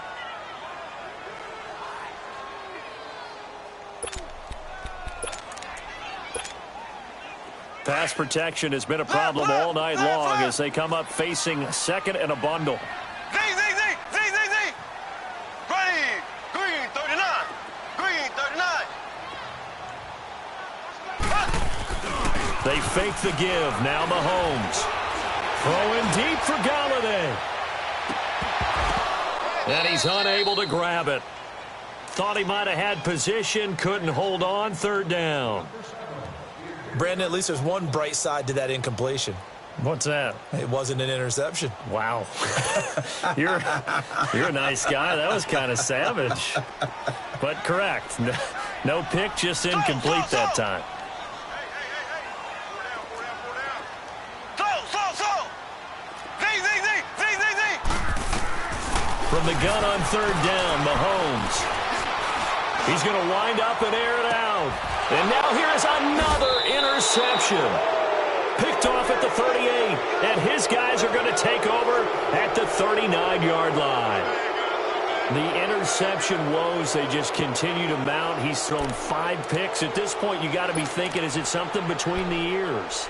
A: Pass protection has been a problem all night long as they come up facing 2nd and a bundle.
C: Z. Ready. Green 39.
A: They fake the give. Now Mahomes. Throwing deep for Galladay. And he's unable to grab it. Thought he might have had position. Couldn't hold on. 3rd down.
B: Brandon, at least there's one bright side to that incompletion.
A: What's that?
B: It wasn't an interception.
A: Wow. You're a nice guy. That was kind of savage. But correct. No pick, just incomplete that time. From the gun on 3rd down, Mahomes. He's going to wind up and air it out. And now here's another interception. Picked off at the 38, and his guys are going to take over at the 39-yard line. The interception woes, they just continue to mount. He's thrown 5 picks. At this point, you got to be thinking, is it something between the ears?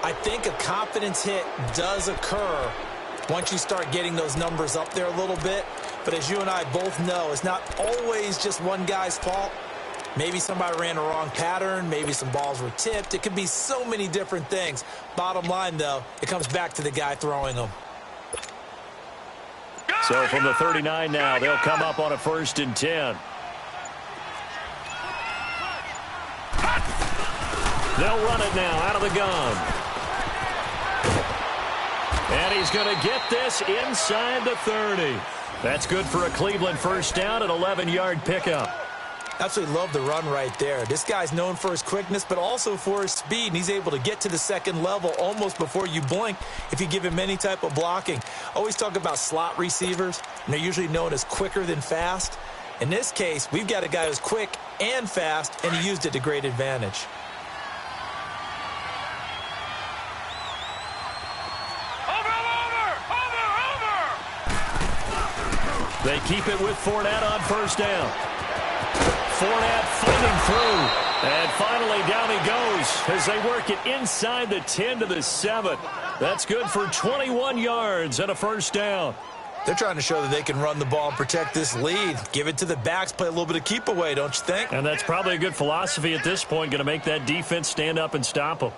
B: I think a confidence hit does occur once you start getting those numbers up there a little bit. But as you and I both know, it's not always just one guy's fault. Maybe somebody ran the wrong pattern. Maybe some balls were tipped. It could be so many different things. Bottom line, though, it comes back to the guy throwing them.
A: So from the 39 now, they'll come up on a 1st and 10. They'll run it now out of the gun. And he's going to get this inside the 30. That's good for a Cleveland 1st down, an 11-yard pickup.
B: Absolutely love the run right there. This guy's known for his quickness, but also for his speed, and he's able to get to the 2nd level almost before you blink if you give him any type of blocking. Always talk about slot receivers, and they're usually known as quicker than fast. In this case, we've got a guy who's quick and fast, and he used it to great advantage.
A: They keep it with Fournette on first down. Fournette fighting through. And finally down he goes as they work it inside the 10 to the 7. That's good for 21 yards and a first down.
B: They're trying to show that they can run the ball and protect this lead. Give it to the backs, play a little bit of keep away, don't you think?
A: And that's probably a good philosophy at this point, going to make that defense stand up and stop them.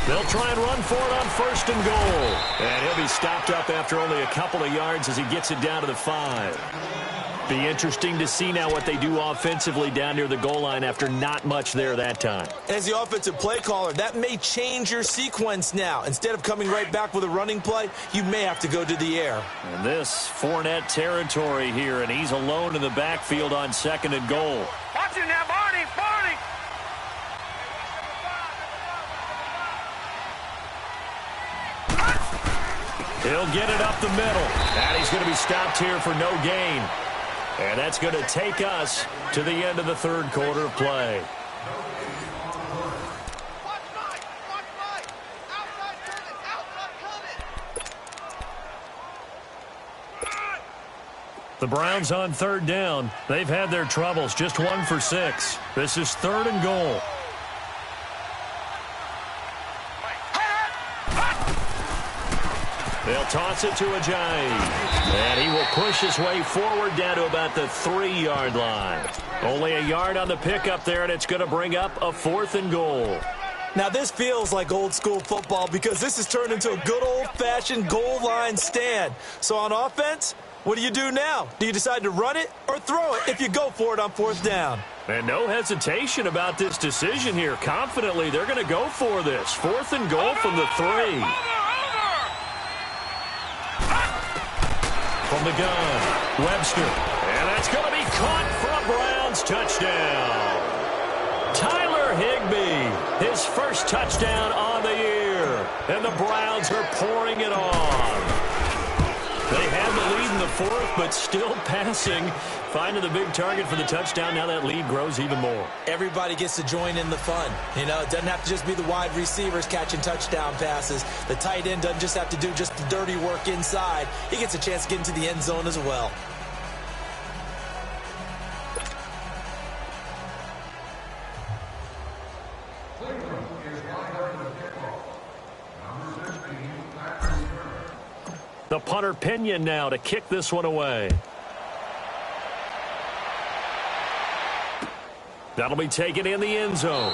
A: They'll try and run for it on first and goal. And he'll be stopped up after only a couple of yards as he gets it down to the 5. Be interesting to see now what they do offensively down near the goal line after not much there that time.
B: As the offensive play caller, that may change your sequence now. Instead of coming right back with a running play, you may have to go to the air.
A: And this Fournette territory here, and he's alone in the backfield on second and goal.
C: Watch it now, Barney, Barney.
A: He'll get it up the middle. And he's going to be stopped here for no gain. And that's going to take us to the end of the third quarter of play.
C: Watch Mike, outside coming.
A: The Browns on third down. They've had their troubles, just 1 for 6. This is third and goal. They'll toss it to Ajayi. And he will push his way forward down to about the 3-yard line. Only a yard on the pickup there, and it's going to bring up a 4th and goal.
B: Now, this feels like old-school football because this has turned into a good old-fashioned goal line stand. So on offense, what do you do now? Do you decide to run it or throw it if you go for it on 4th down?
A: And no hesitation about this decision here. Confidently, they're going to go for this. 4th and goal from the 3. From the gun, Webster. And that's going to be caught for a Browns touchdown. Tyler Higbee, his first touchdown on the year. And the Browns are pouring it on. They had the lead in the 4th, but still passing. Finding the big target for the touchdown. Now that lead grows even more.
B: Everybody gets to join in the fun. You know, it doesn't have to just be the wide receivers catching touchdown passes. The tight end doesn't just have to do just the dirty work inside. He gets a chance to get into the end zone as well.
A: The punter Pinion now to kick this one away. That'll be taken in the end zone.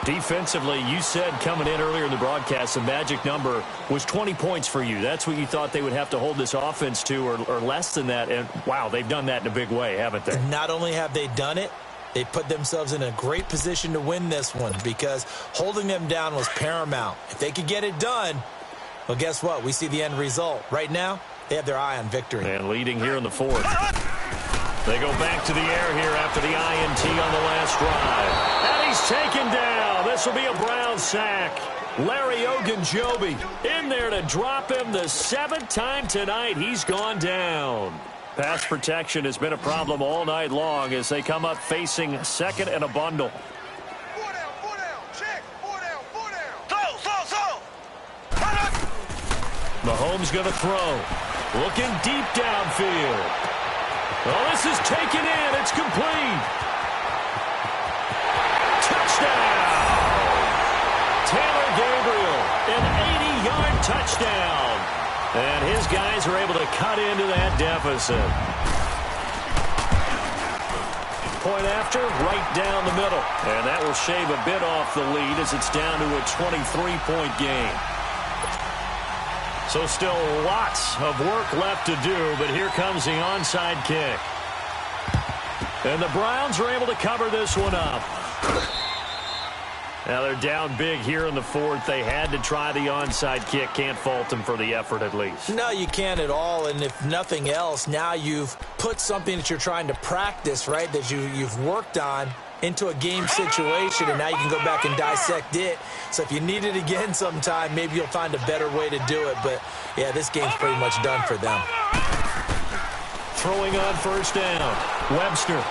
A: Defensively, you said coming in earlier in the broadcast, the magic number was 20 points for you. That's what you thought they would have to hold this offense to or less than that. And, wow, they've done that in a big way, haven't they?
B: Not only have they done it, they put themselves in a great position to win this one because holding them down was paramount. If they could get it done, well, guess what? We see the end result. Right now, they have their eye on victory.
A: And leading here in the 4th. They go back to the air here after the INT on the last drive. And he's taken down. This will be a Brown sack. Larry Ogunjobi in there to drop him the 7th time tonight. He's gone down. Pass protection has been a problem all night long as they come up facing 2nd and a bundle.
C: 4 down, check, 4 down. So.
A: Mahomes going to throw. Looking deep downfield. Well, this is taken in. It's complete. Touchdown. Taylor Gabriel, an 80-yard touchdown. And his guys are able to cut into that deficit. Point after, right down the middle. And that will shave a bit off the lead as it's down to a 23-point game. So still lots of work left to do, but here comes the onside kick. And the Browns are able to cover this one up. Now they're down big here in the 4th. They had to try the onside kick. Can't fault them for the effort at least.
B: No, you can't at all. And if nothing else, now you've put something that you're trying to practice, right, that you've worked on into a game situation, and now you can go back and dissect it. So if you need it again sometime, maybe you'll find a better way to do it. But, yeah, this game's pretty much done for them.
A: Throwing on first down, Webster.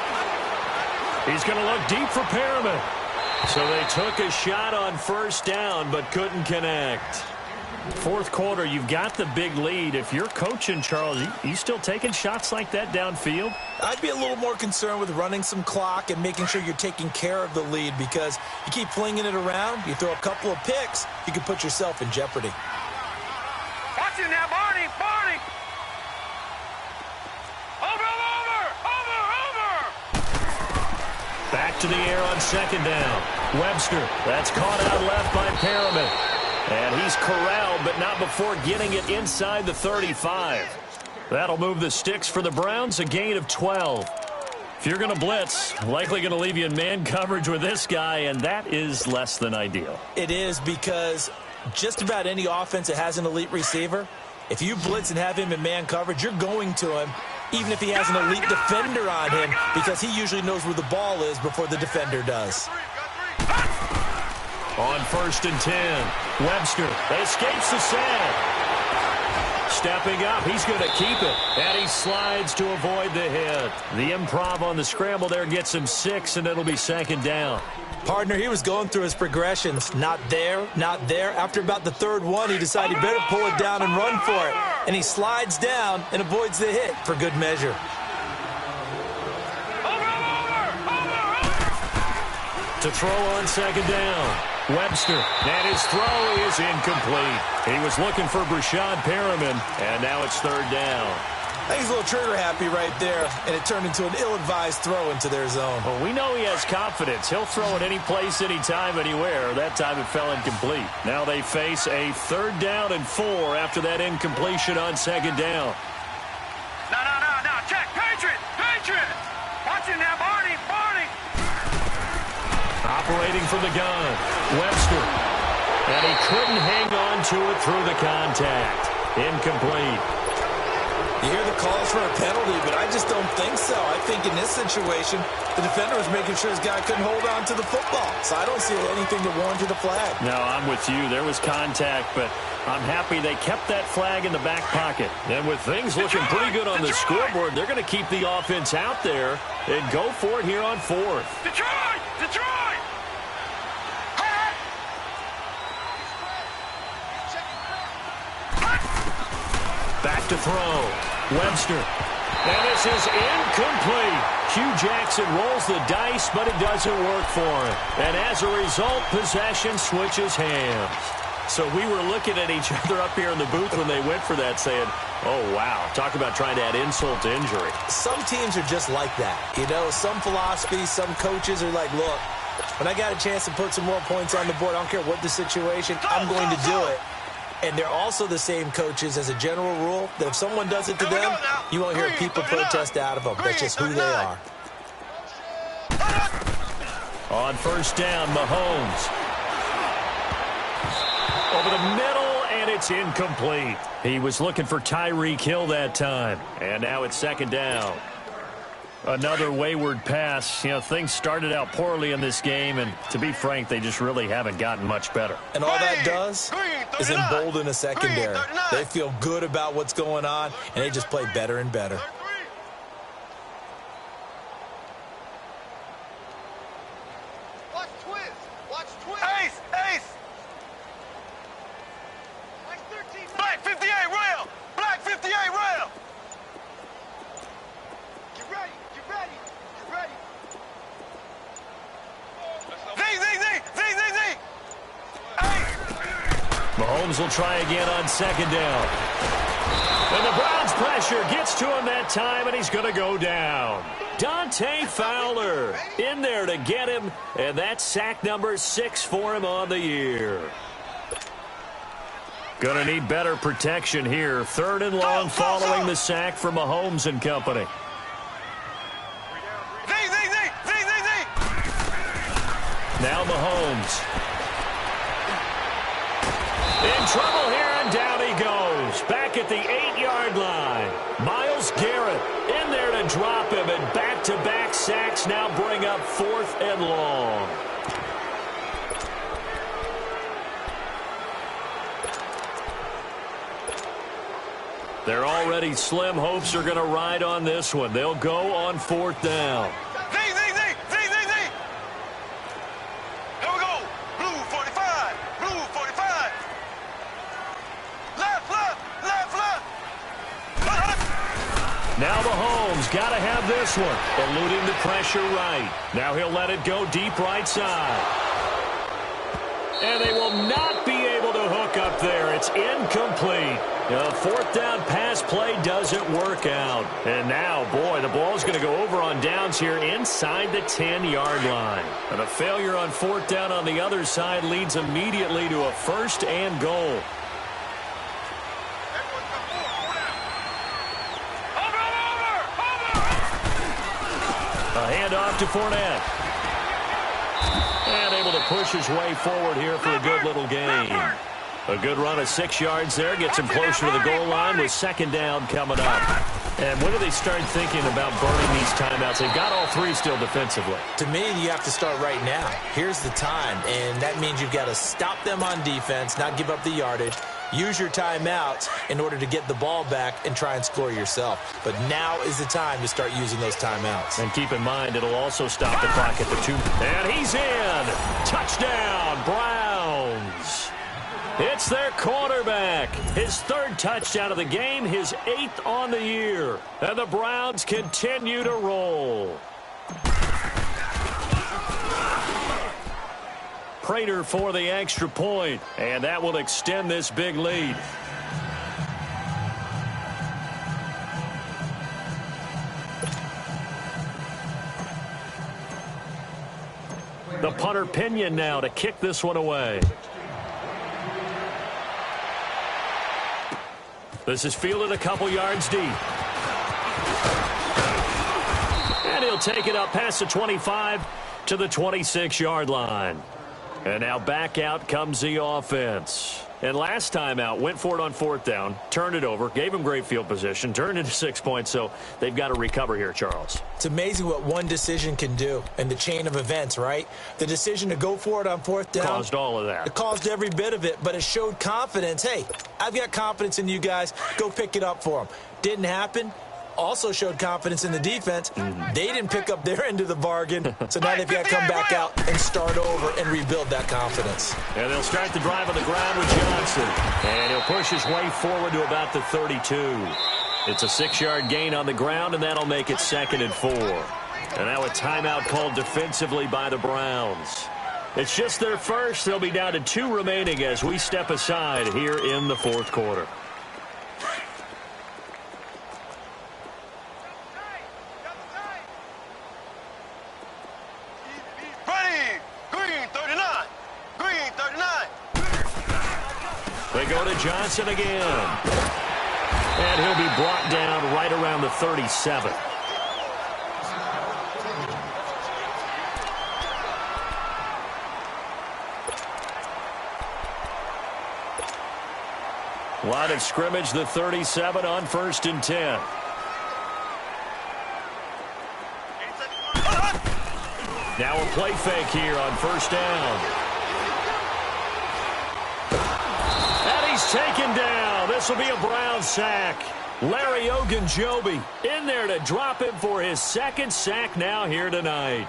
A: He's going to look deep for Perriman. So they took a shot on first down but couldn't connect. Fourth quarter, you've got the big lead. If you're coaching, Charles, you still taking shots like that downfield?
B: I'd be a little more concerned with running some clock and making sure you're taking care of the lead, because you keep flinging it around, you throw a couple of picks, you can put yourself in jeopardy.
C: Watch it now, Barney! Barney! Over!
A: Back to the air on second down. Webster, that's caught out left by Perriman. And he's corralled, but not before getting it inside the 35. That'll move the sticks for the Browns, a gain of 12. If you're going to blitz, likely going to leave you in man coverage with this guy, and that is less than ideal.
B: It is, because just about any offense that has an elite receiver, if you blitz and have him in man coverage, you're going to him, even if he has an elite defender on him, because he usually knows where the ball is before the defender does.
A: On first and 10, Webster escapes the sack. Stepping up, he's going to keep it, and he slides to avoid the hit. The improv on the scramble there gets him 6, and it'll be second down.
B: Partner, he was going through his progressions. Not there, not there. After about the third one, he decided he better pull it down and run for it. And he slides down and avoids the hit for good measure.
A: To throw on second down, Webster, and his throw is incomplete. He was looking for Brashad Perriman, and now it's third down.
B: I think he's a little trigger happy right there, and it turned into an ill-advised throw into their zone.
A: Well, we know he has confidence. He'll throw it any place, anytime, anywhere. That time it fell incomplete. Now they face a third down and 4 after that incompletion on second down.
C: No. Check. Patriot! Watch it now, Barney!
A: Operating from the gun, Webster. And he couldn't hang on to it through the contact. Incomplete.
B: You hear the calls for a penalty, but I just don't think so. I think in this situation, the defender was making sure his guy couldn't hold on to the football. So I don't see anything that warranted a flag.
A: No, I'm with you. There was contact, but I'm happy they kept that flag in the back pocket. And with things looking pretty good on the scoreboard, they're going to keep the offense out there and go for it here on fourth.
C: Detroit!
A: Back to throw. Webster. And this is incomplete. Hugh Jackson rolls the dice, but it doesn't work for him. And as a result, possession switches hands. So we were looking at each other up here in the booth when they went for that, saying, oh, wow, talk about trying to add insult to injury.
B: Some teams are just like that. You know, some philosophies, some coaches are like, look, when I got a chance to put some more points on the board, I don't care what the situation, I'm going to do it. And they're also the same coaches, as a general rule, that if someone does it to them, you won't hear people protest out of them. That's just who they are.
A: On first down, Mahomes. Over the middle, and it's incomplete. He was looking for Tyreek Hill that time. And now it's second down. Another wayward pass. You know, things started out poorly in this game, and to be frank, they just really haven't gotten much better.
B: And all that does is embolden a secondary. They feel good about what's going on, and they just play better and better.
C: Watch twist! Ace! Black 58 rail! Black 58 rail! Get ready! Z!
A: Mahomes will try again on second down. And the Browns' pressure gets to him that time, and he's going to go down. Dante Fowler in there to get him, and that's sack number 6 for him on the year. Going to need better protection here. Third and long following the sack for Mahomes and company.
C: Z!
A: Now Mahomes. In trouble here, and down he goes. back at the 8-yard line. Myles Garrett in there to drop him, and back-to-back sacks now bring up 4th and long. Their already slim hopes are going to ride on this one. They'll go on 4th down.
C: Here we go. Blue 45. Blue 45. Left.
A: Now Mahomes got to have this one. Eluding the pressure right. Now he'll let it go deep right side. And they will not be able to hook up there. It's incomplete. The 4th down pass play doesn't work out. And now, boy, the ball's going to go over on downs here inside the 10-yard line. And a failure on 4th down on the other side leads immediately to a 1st and goal. A handoff to Fournette. And able to push his way forward here for a good little gain. A good run of 6 yards there. Gets him closer to the goal line with 2nd down coming up. And when do they start thinking about burning these timeouts? They've got all 3 still defensively.
B: To me, you have to start right now. Here's the time, and that means you've got to stop them on defense, not give up the yardage. Use your timeouts in order to get the ball back and try and score yourself. But now is the time to start using those timeouts.
A: And keep in mind, it'll also stop the clock at the 2. And he's in. Touchdown, Browns. It's their quarterback. His 3rd touchdown of the game, his 8th on the year. And the Browns continue to roll. Prater for the extra point, and that will extend this big lead. The punter Pinion now to kick this one away. This is fielded a couple yards deep. And he'll take it up past the 25 to the 26-yard line. And now back out comes the offense. And last time out, went for it on 4th down, turned it over, gave him great field position, turned into 6 points, so they've got to recover here, Charles.
B: It's amazing what one decision can do in the chain of events, right? The decision to go for it on 4th down.
A: Caused all of that.
B: It caused every bit of it, but it showed confidence. Hey, I've got confidence in you guys. Go pick it up for them. Didn't happen. Also showed confidence in the defense. They didn't pick up their end of the bargain, so now they've got to come back out and start over and rebuild that confidence.
A: And they'll start the drive on the ground with Johnson. And he'll push his way forward to about the 32. It's a 6-yard gain on the ground, and that'll make it 2nd and 4. And now a timeout called defensively by the Browns. It's just their first. They'll be down to 2 remaining as we step aside here in the 4th quarter. They go to Johnson again. And he'll be brought down right around the 37. Line of scrimmage, the 37 on 1st and 10. Now a play fake here on 1st down. Taken down. This will be a Brown sack. Larry Ogunjobi in there to drop him for his 2nd sack now here tonight.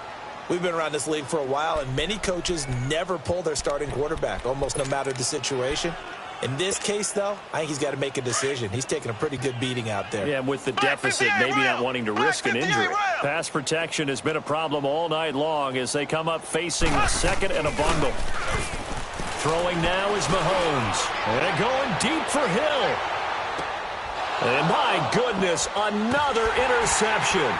B: We've been around this league for a while, and many coaches never pull their starting quarterback, almost no matter the situation. In this case, though, I think he's got to make a decision. He's taking a pretty good beating out there.
A: Yeah, with the deficit, maybe not wanting to risk an injury. Pass protection has been a problem all night long as they come up facing 2nd and a bundle. Throwing now is Mahomes. And going deep for Hill. And my goodness, another interception.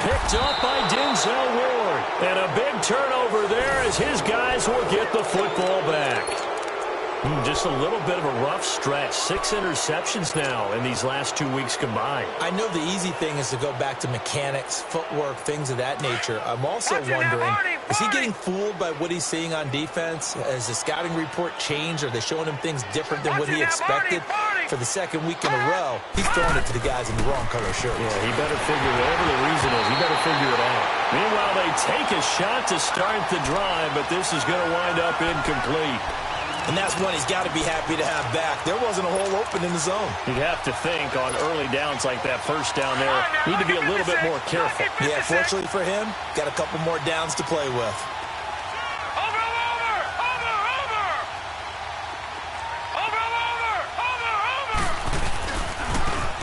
A: Picked up by Denzel Ward. And a big turnover there as his guys will get the football back. Just a little bit of a rough stretch. 6 interceptions now in these last 2 weeks combined.
B: I know the easy thing is to go back to mechanics, footwork, things of that nature. I'm also wondering, is he getting fooled by what he's seeing on defense? Has the scouting report changed? Are they showing him things different than what he expected? for the second week in a row, he's throwing it to the guys in the wrong color shirts.
A: Yeah, he better figure, whatever the reason is, he better figure it out. Meanwhile, they take a shot to start the drive, but this is going to wind up incomplete.
B: And that's one he's got to be happy to have back. There wasn't a hole open in the zone.
A: You'd have to think on early downs like that first down there, need to be a little bit more careful.
B: Yeah, fortunately for him, got a couple more downs to play with.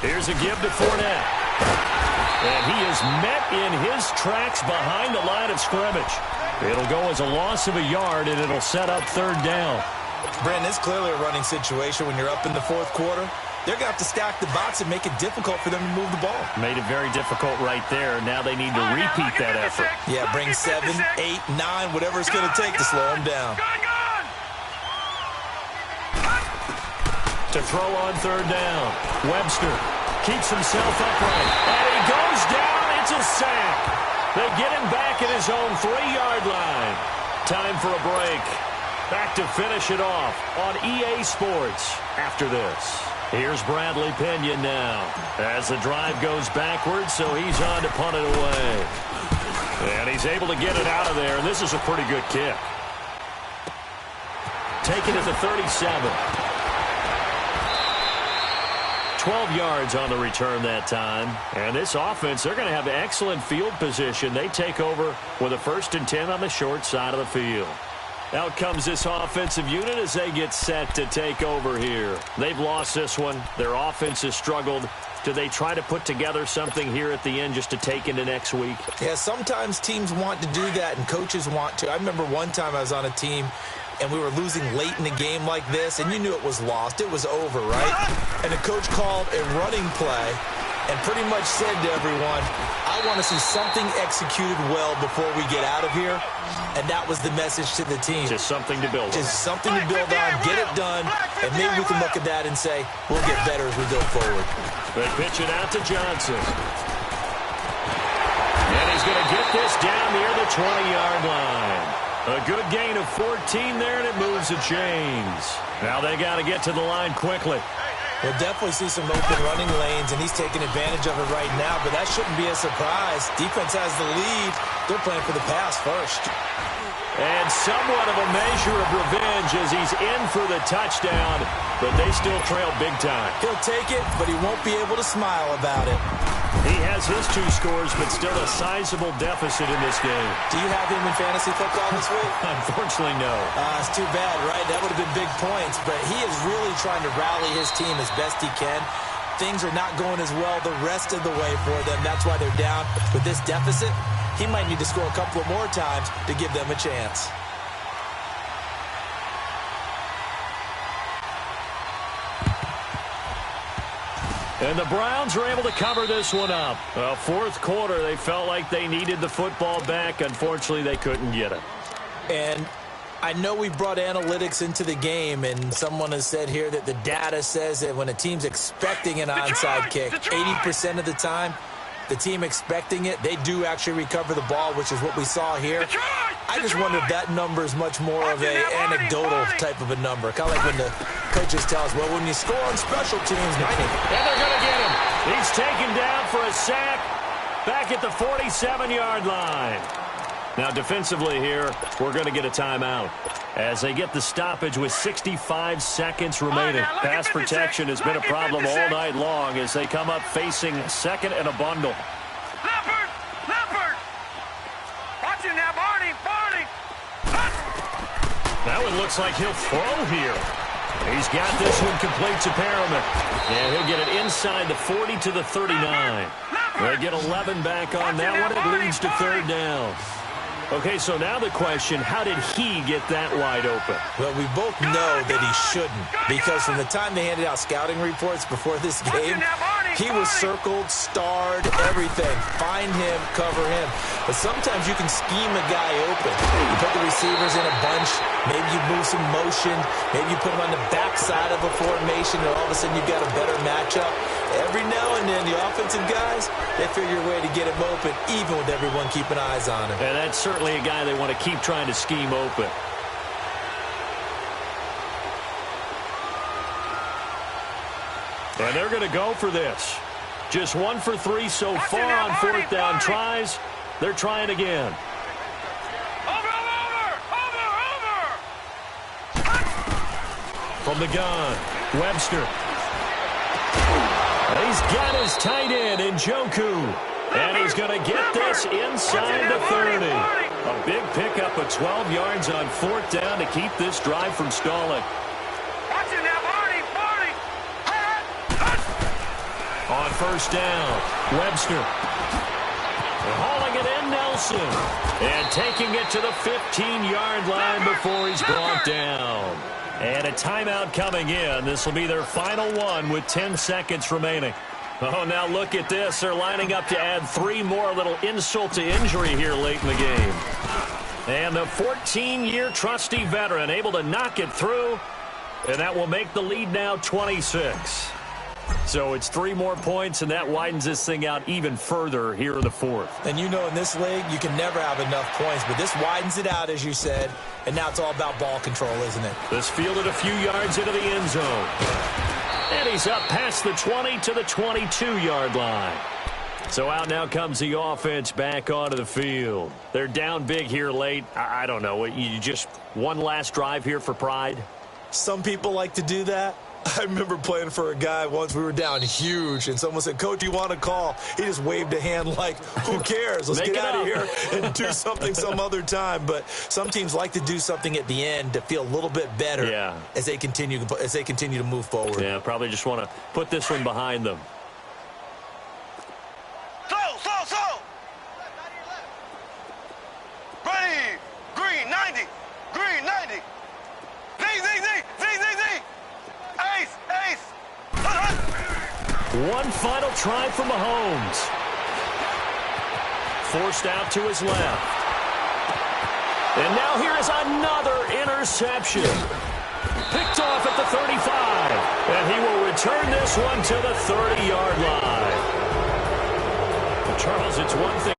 A: Here's a give to Fournette. And he is met in his tracks behind the line of scrimmage. It'll go as a loss of a yard, and it'll set up third down.
B: Brandon, it's clearly a running situation when you're up in the fourth quarter. They're going to have to stack the box and make it difficult for them to move the ball.
A: Made it very difficult right there. Now they need to repeat that effort.
B: Yeah, bring 7, 8, 9, whatever it's going to take to slow them down.
A: To throw on third down. Webster keeps himself upright. And he goes down. It's a sack. They get him back at his own 3-yard line. Time for a break. Back to finish it off on EA Sports after this. Here's Bradley Pinion now as the drive goes backwards, so he's on to punt it away. And he's able to get it out of there, and this is a pretty good kick. Taken at the 37. 12 yards on the return that time. And this offense, they're going to have excellent field position. They take over with a 1st and 10 on the short side of the field. Out comes this offensive unit as they get set to take over here. They've lost this one. Their offense has struggled. Do they try to put together something here at the end just to take into next week?
B: Yeah, sometimes teams want to do that and coaches want to. I remember one time I was on a team and we were losing late in the game like this, and you knew it was lost. It was over, right? And the coach called a running play and pretty much said to everyone, I want to see something executed well before we get out of here. And that was the message to the team.
A: Just something to build on.
B: Just something to build on, get it done, and maybe we can look at that and say, we'll get better as we go forward.
A: They pitch it out to Johnson. And he's going to get this down near the 20-yard line. A good gain of 14 there, and it moves the chains. Now they got to get to the line quickly.
B: We'll definitely see some open running lanes, and he's taking advantage of it right now, but that shouldn't be a surprise. Defense has the lead. They're playing for the pass first.
A: And somewhat of a measure of revenge as he's in for the touchdown, but they still trail big time.
B: He'll take it, but he won't be able to smile about it.
A: He has his 2 scores, but still a sizable deficit in this game.
B: Do you have him in fantasy football this week?
A: Unfortunately, no.
B: It's too bad, right? That would have been big points, but he is really trying to rally his team as best he can. Things are not going as well the rest of the way for them. That's why they're down. With this deficit, he might need to score a couple of more times to give them a chance.
A: And the Browns are able to cover this one up. Well, fourth quarter, they felt like they needed the football back. Unfortunately, they couldn't get it.
B: And I know we brought analytics into the game, and someone has said here that the data says that when a team's expecting an onside kick, 80% of the time, the team expecting it, they do actually recover the ball, which is what we saw here. I just wonder if that number is much more of an anecdotal type of a number. Kind of like when the coaches tell us, well, when you score on special teams,
A: and they're going to get him. He's taken down for a sack back at the 47-yard line. Now, defensively here, we're going to get a timeout as they get the stoppage with 65 seconds remaining. Pass protection has been a problem all night long as they come up facing second and a bundle.
C: Leopard! Watch it now, Barney!
A: That one looks like he'll throw here. He's got this one complete to Perriman. And he'll get it inside the 40 to the 39. They get 11 back on that one. It leads to third down. Okay, so now the question, how did he get that wide open?
B: Well, we both know that he shouldn't, because from the time they handed out scouting reports before this game, he was circled, starred, everything. Find him, cover him. But sometimes you can scheme a guy open. You put the receivers in a bunch, maybe you move some motion, maybe you put them on the backside of a formation, and all of a sudden you've got a better matchup. Every now and then, the offensive guys, they figure a way to get him open, even with everyone keeping eyes on him.
A: And that's certainly a guy they want to keep trying to scheme open. And they're going to go for this. Just 1 for 3 so far on fourth down tries. They're trying again. From the gun, Webster. He's got his tight end, Njoku. And he's going to get this inside the 30. A big pickup of 12 yards on fourth down to keep this drive from stalling. On first down, Webster. Hauling it in, Nelson. And taking it to the 15-yard line before he's brought down. And a timeout coming in. This will be their final one with 10 seconds remaining. Oh, now look at this. They're lining up to add 3 more, little insult to injury here late in the game. And the 14-year trusty veteran able to knock it through. And that will make the lead now 26. So it's 3 more points, and that widens this thing out even further here in the fourth.
B: And you know in this league, you can never have enough points, but this widens it out, as you said, and now it's all about ball control, isn't it?
A: This fielded a few yards into the end zone. And he's up past the 20 to the 22-yard line. So out now comes the offense back onto the field. They're down big here late. I don't know. You just one last drive here for pride?
B: Some people like to do that. I remember playing for a guy once. We were down huge, and someone said, "Coach, you want to call?" He just waved a hand like, who cares? Let's get out of here and do something some other time. But some teams like to do something at the end to feel a little bit better as they continue to move forward.
A: Yeah, probably just want to put this one behind them.
C: Slow. Ready. Green 90. Green 90. Z. Ace.
A: One final try from Mahomes. Forced out to his left. And now here is another interception. Picked off at the 35. And he will return this one to the 30-yard line. Charles, it's one thing.